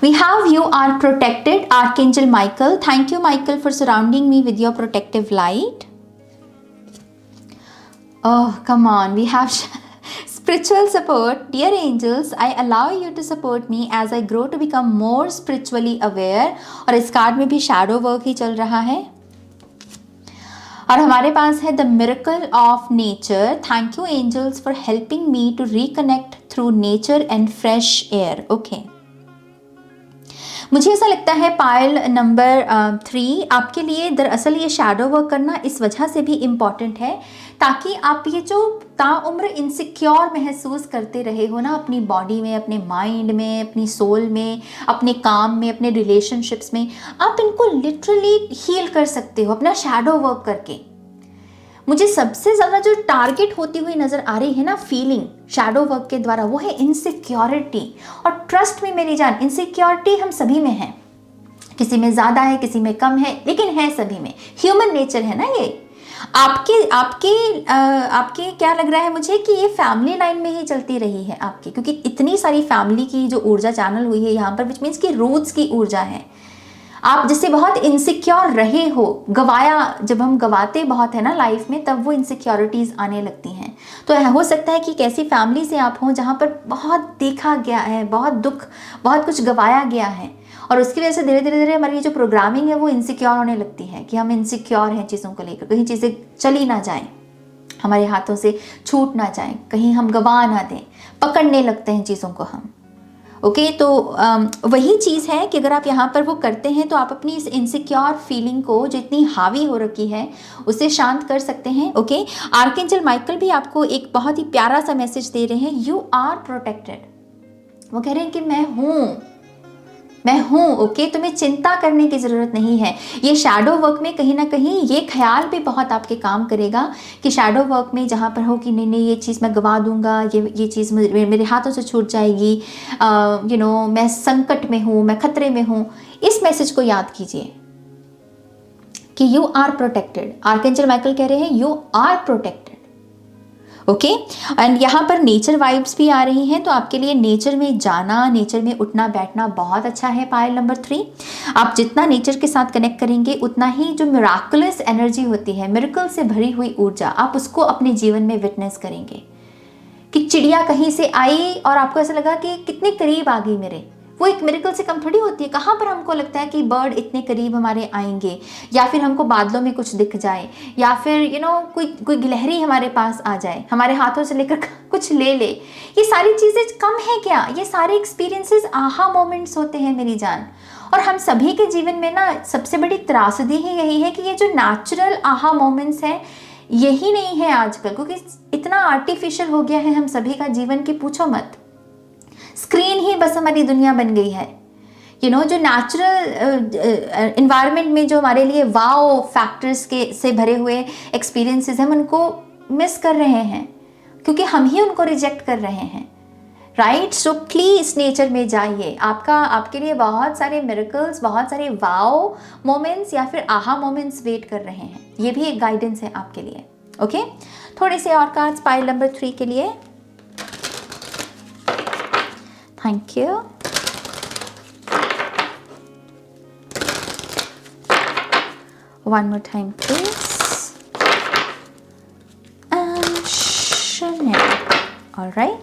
we have you are protected, Archangel Michael. Thank you, Michael, for surrounding me with your protective light. Oh, come on, we have spiritual support. Dear angels, I allow you to support me as I grow to become more spiritually aware. और इस card में भी shadow work ही चल रहा है। और हमारे पास है the miracle of nature. Thank you angels for helping me to reconnect through nature and fresh air. Okay, मुझे ऐसा लगता है पाइल नंबर 3 आपके लिए दरअसल ये शैडो वर्क करना इस वजह से भी इम्पॉर्टेंट है ताकि आप ये जो ताउम्र इनसिक्योर महसूस करते रहे हो ना, अपनी बॉडी में, अपने माइंड में, अपनी सोल में, अपने काम में, अपने रिलेशनशिप्स में, आप इनको लिटरली हील कर सकते हो अपना शैडो वर्क करके। मुझे सबसे ज़्यादा जो टारगेट होती हुई नज़र आ रही है ना फीलिंग शैडो वर्क के द्वारा, वो है इनसिक्योरिटी। और ट्रस्ट में मेरी जान, इनसिक्योरिटी हम सभी में है, किसी में ज़्यादा है, किसी में कम है, लेकिन है सभी में, ह्यूमन नेचर है ना ये। आपके क्या लग रहा है मुझे कि ये फैमिली लाइन में ही चलती रही है आपकी, क्योंकि इतनी सारी फैमिली की जो ऊर्जा चैनल हुई है यहाँ पर, विच मीन्स की रूट्स की ऊर्जा है। आप जिससे बहुत इनसिक्योर रहे हो, गवाया, जब हम गवाते बहुत है ना लाइफ में, तब वो इनसिक्योरिटीज़ आने लगती हैं। तो हो सकता है कि एक ऐसी फैमिली से आप हों जहाँ पर बहुत देखा गया है, बहुत दुख, बहुत कुछ गवाया गया है, और उसकी वजह से धीरे धीरे हमारी जो प्रोग्रामिंग है वो इनसिक्योर होने लगती है कि हम इनसिक्योर हैं चीज़ों को लेकर, कहीं चीज़ें चली ना जाएं, हमारे हाथों से छूट ना जाएं, कहीं हम गवा ना दें, पकड़ने लगते हैं चीज़ों को हम। ओके, तो वही चीज़ है कि अगर आप यहाँ पर वो करते हैं तो आप अपनी इस इनसिक्योर फीलिंग को जो इतनी हावी हो रखी है उसे शांत कर सकते हैं। ओके, आर्कएंजल माइकल भी आपको एक बहुत ही प्यारा सा मैसेज दे रहे हैं, यू आर प्रोटेक्टेड। वो कह रहे हैं कि मैं हूँ। ओके, तुम्हें चिंता करने की ज़रूरत नहीं है। ये शैडो वर्क में कहीं ना कहीं ये ख्याल भी बहुत आपके काम करेगा कि शैडो वर्क में जहाँ पर हो कि नहीं ये चीज़ मैं गवा दूंगा, ये चीज़ मेरे हाथों से छूट जाएगी, मैं संकट में हूँ, मैं खतरे में हूँ। इस मैसेज को याद कीजिए कि you are protected. Archangel Michael कह रहे हैं you are protected. Okay, and यहाँ पर नेचर वाइब्स भी आ रही हैं, तो आपके लिए नेचर में जाना, नेचर में उठना बैठना बहुत अच्छा है। पाइल नंबर 3, आप जितना नेचर के साथ कनेक्ट करेंगे उतना ही जो मिराकुलस एनर्जी होती है, मिरेकल से भरी हुई ऊर्जा, आप उसको अपने जीवन में विटनेस करेंगे। कि चिड़िया कहीं से आई और आपको ऐसा लगा कि कितने करीब आ गई मेरे, वो एक मिरेकल से कम थोड़ी होती है। कहाँ पर हमको लगता है कि बर्ड इतने करीब हमारे आएंगे, या फिर हमको बादलों में कुछ दिख जाए, या फिर कोई गिलहरी हमारे पास आ जाए, हमारे हाथों से लेकर कुछ ले ले। ये सारी चीज़ें कम है क्या? ये सारे एक्सपीरियंसेस आहा मोमेंट्स होते हैं मेरी जान। और हम सभी के जीवन में ना सबसे बड़ी त्रासदी ही यही है कि ये जो नेचुरल आहा मोमेंट्स हैं यही नहीं है आजकल, क्योंकि इतना आर्टिफिशियल हो गया है हम सभी का जीवन की पूछो मत। स्क्रीन ही बस हमारी दुनिया बन गई है। जो नेचुरल एनवायरनमेंट में जो हमारे लिए वाओ फैक्टर्स के से भरे हुए एक्सपीरियंसेस हम उनको मिस कर रहे हैं, क्योंकि हम ही उनको रिजेक्ट कर रहे हैं। राइट, सो प्लीज नेचर में जाइए। आपके लिए बहुत सारे मिरेकल्स, बहुत सारे वाओ मोमेंट्स या फिर आहा मोमेंट्स वेट कर रहे हैं। ये भी एक गाइडेंस है आपके लिए। ओके, थोड़े से और कार्ड्स पाइल नंबर 3 के लिए। Thank you. One more time, please. And Chanel. All right.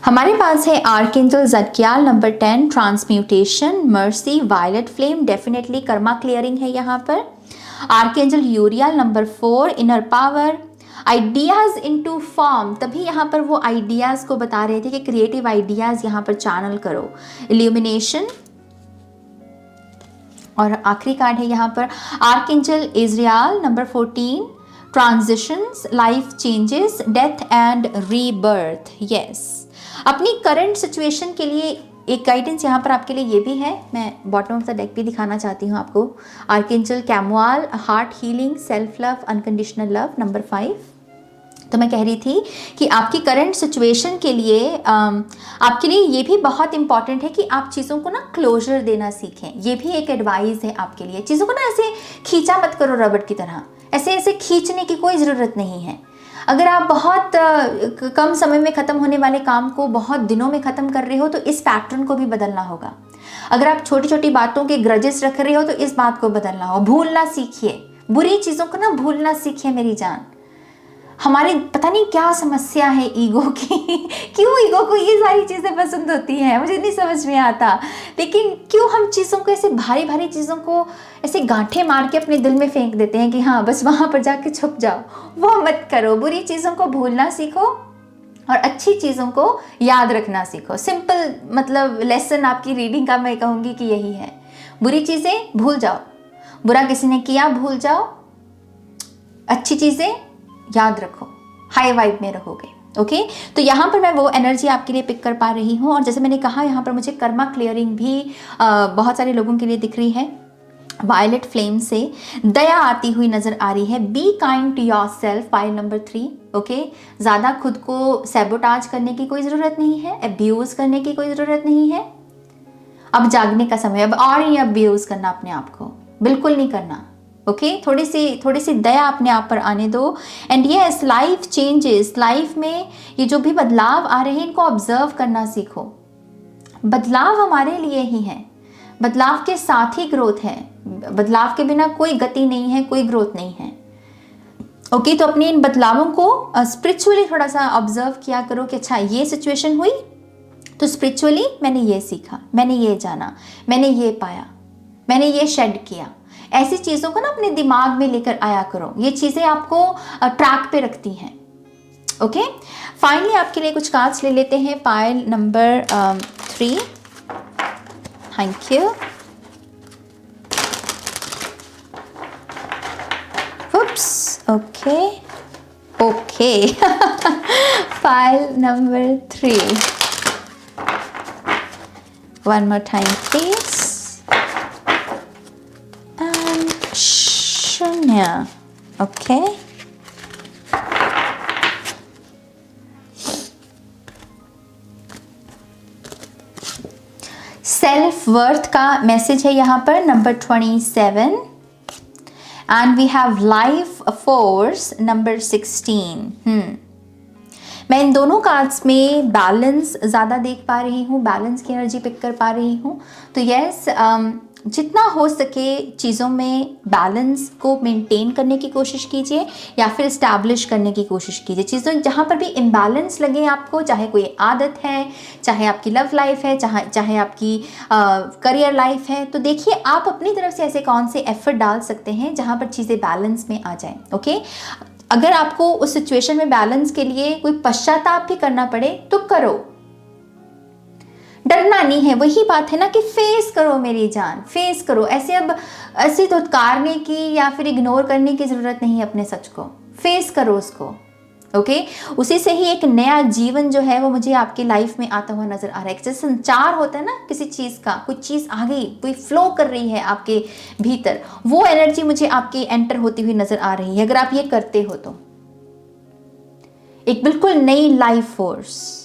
हमारे पास है archangel Zadkiel number 10, transmutation, mercy, violet flame, definitely karma clearing है यहाँ पर। Archangel Uriel number 4, inner power, ideas into form. तभी यहाँ पर वो आइडियाज़ को बता रहे थे कि क्रिएटिव आइडियाज़ यहाँ पर चैनल करो। इल्यूमिनेशन, और आखिरी कार्ड है यहाँ पर archangel Israel number 14, transitions, life changes, death and rebirth. Yes, अपनी करंट सिचुएशन के लिए एक गाइडेंस यहाँ पर आपके लिए ये भी है, मैं बॉटम ऑफ द डेक भी दिखाना चाहती हूँ आपको। Archangel Chamuel, heart healing, self love, unconditional love, number 5। तो मैं कह रही थी कि आपकी करंट सिचुएशन के लिए आपके लिए ये भी बहुत इंपॉर्टेंट है कि आप चीज़ों को ना क्लोजर देना सीखें। ये भी एक एडवाइस है आपके लिए। चीज़ों को ना ऐसे खींचा मत करो रबड़ की तरह, ऐसे ऐसे खींचने की कोई ज़रूरत नहीं है। अगर आप बहुत कम समय में ख़त्म होने वाले काम को बहुत दिनों में ख़त्म कर रहे हो तो इस पैटर्न को भी बदलना होगा। अगर आप छोटी छोटी बातों के ग्रजेस रख रहे हो तो इस बात को बदलना हो। भूलना सीखिए, बुरी चीज़ों को ना भूलना सीखिए मेरी जान। हमारे पता नहीं क्या समस्या है ईगो की क्यों ईगो को ये सारी चीज़ें पसंद होती हैं, मुझे नहीं समझ में आता। लेकिन क्यों हम चीज़ों को ऐसे भारी भारी चीज़ों को ऐसे गांठें मार के अपने दिल में फेंक देते हैं कि हाँ बस वहाँ पर जाके छुप जाओ। वो मत करो। बुरी चीज़ों को भूलना सीखो और अच्छी चीज़ों को याद रखना सीखो। सिंपल मतलब लेसन आपकी रीडिंग का मैं कहूँगी कि यही है। बुरी चीज़ें भूल जाओ, बुरा किसी ने किया भूल जाओ, अच्छी चीज़ें याद रखो, हाई वाइब में रहोगे। ओके, तो यहाँ पर मैं वो एनर्जी आपके लिए पिक कर पा रही हूँ। और जैसे मैंने कहा यहाँ पर मुझे कर्मा क्लियरिंग भी बहुत सारे लोगों के लिए दिख रही है। वायलेट फ्लेम से दया आती हुई नजर आ रही है। Be kind to yourself, pile number 3। Okay, ज़्यादा खुद को सैबोटाज करने की कोई ज़रूरत नहीं है, अब्यूज़ करने की कोई ज़रूरत नहीं है। अब जागने का समय, अब और ही अब्यूज़ करना अपने आप को बिल्कुल नहीं करना। ओके, थोड़ी सी दया अपने आप पर आने दो। And yes, life changes, life में ये जो भी बदलाव आ रहे हैं इनको ऑब्जर्व करना सीखो। बदलाव हमारे लिए ही है, बदलाव के साथ ही ग्रोथ है। बदलाव के बिना कोई गति नहीं है, कोई ग्रोथ नहीं है। ओके, तो अपने इन बदलावों को स्पिरिचुअली थोड़ा सा ऑब्जर्व किया करो कि अच्छा ये सिचुएशन हुई तो स्पिरिचुअली मैंने ये सीखा, मैंने ये जाना, मैंने ये पाया, मैंने ये शेड किया। ऐसी चीज़ों को ना अपने दिमाग में लेकर आया करो। ये चीज़ें आपको ट्रैक पे रखती हैं। ओके, फाइनली आपके लिए कुछ कार्ड्स ले लेते हैं। Pile number 3। Thank you. Oops, okay. Okay. File number 3. One more time, please. And Shunya. Okay. Self worth का मैसेज है यहाँ पर, number 27. And we have life force number 16. मैं इन दोनों कार्ड्स में बैलेंस ज़्यादा देख पा रही हूँ, बैलेंस की एनर्जी पिक कर पा रही हूँ। तो यस, जितना हो सके चीज़ों में बैलेंस को मेंटेन करने की कोशिश कीजिए या फिर इस्टेब्लिश करने की कोशिश कीजिए। चीज़ों जहाँ पर भी इम्बैलेंस लगे आपको, चाहे कोई आदत है, चाहे आपकी लव लाइफ है, चाहे आपकी करियर लाइफ है, तो देखिए आप अपनी तरफ से ऐसे कौन से एफर्ट डाल सकते हैं जहाँ पर चीज़ें बैलेंस में आ जाएं। ओके, अगर आपको उस सिचुएशन में बैलेंस के लिए कोई पश्चाताप भी करना पड़े तो करो, डरना नहीं है। वही बात है ना कि फेस करो मेरी जान, फेस करो। ऐसे धुतकारने की या फिर इग्नोर करने की ज़रूरत नहीं है, अपने सच को फेस करो उसको। ओके, उसी से ही एक नया जीवन जो है वो मुझे आपकी लाइफ में आता हुआ नज़र आ रहा है। जैसे संचार होता है ना किसी चीज़ का, कुछ चीज़ आ गई, कोई फ्लो कर रही है आपके भीतर, वो एनर्जी मुझे आपकी एंटर होती हुई नज़र आ रही है। अगर आप ये करते हो तो एक बिल्कुल नई life force.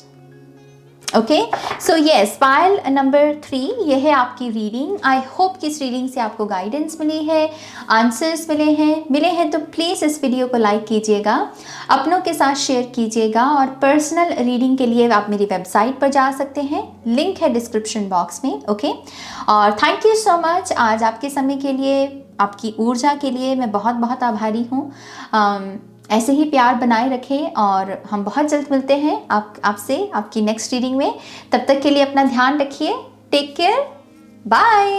Okay, so yes, pile number 3 ये है आपकी रीडिंग। आई होप कि इस रीडिंग से आपको गाइडेंस मिली है, आंसर्स मिले हैं तो प्लीज़ इस वीडियो को लाइक कीजिएगा, अपनों के साथ शेयर कीजिएगा। और पर्सनल रीडिंग के लिए आप मेरी वेबसाइट पर जा सकते हैं, लिंक है डिस्क्रिप्शन बॉक्स में। ओके, और थैंक यू सो मच आज आपके समय के लिए, आपकी ऊर्जा के लिए मैं बहुत बहुत आभारी हूँ। ऐसे ही प्यार बनाए रखें और हम बहुत जल्द मिलते हैं आपसे आपकी नेक्स्ट रीडिंग में। तब तक के लिए अपना ध्यान रखिए। Take care, bye.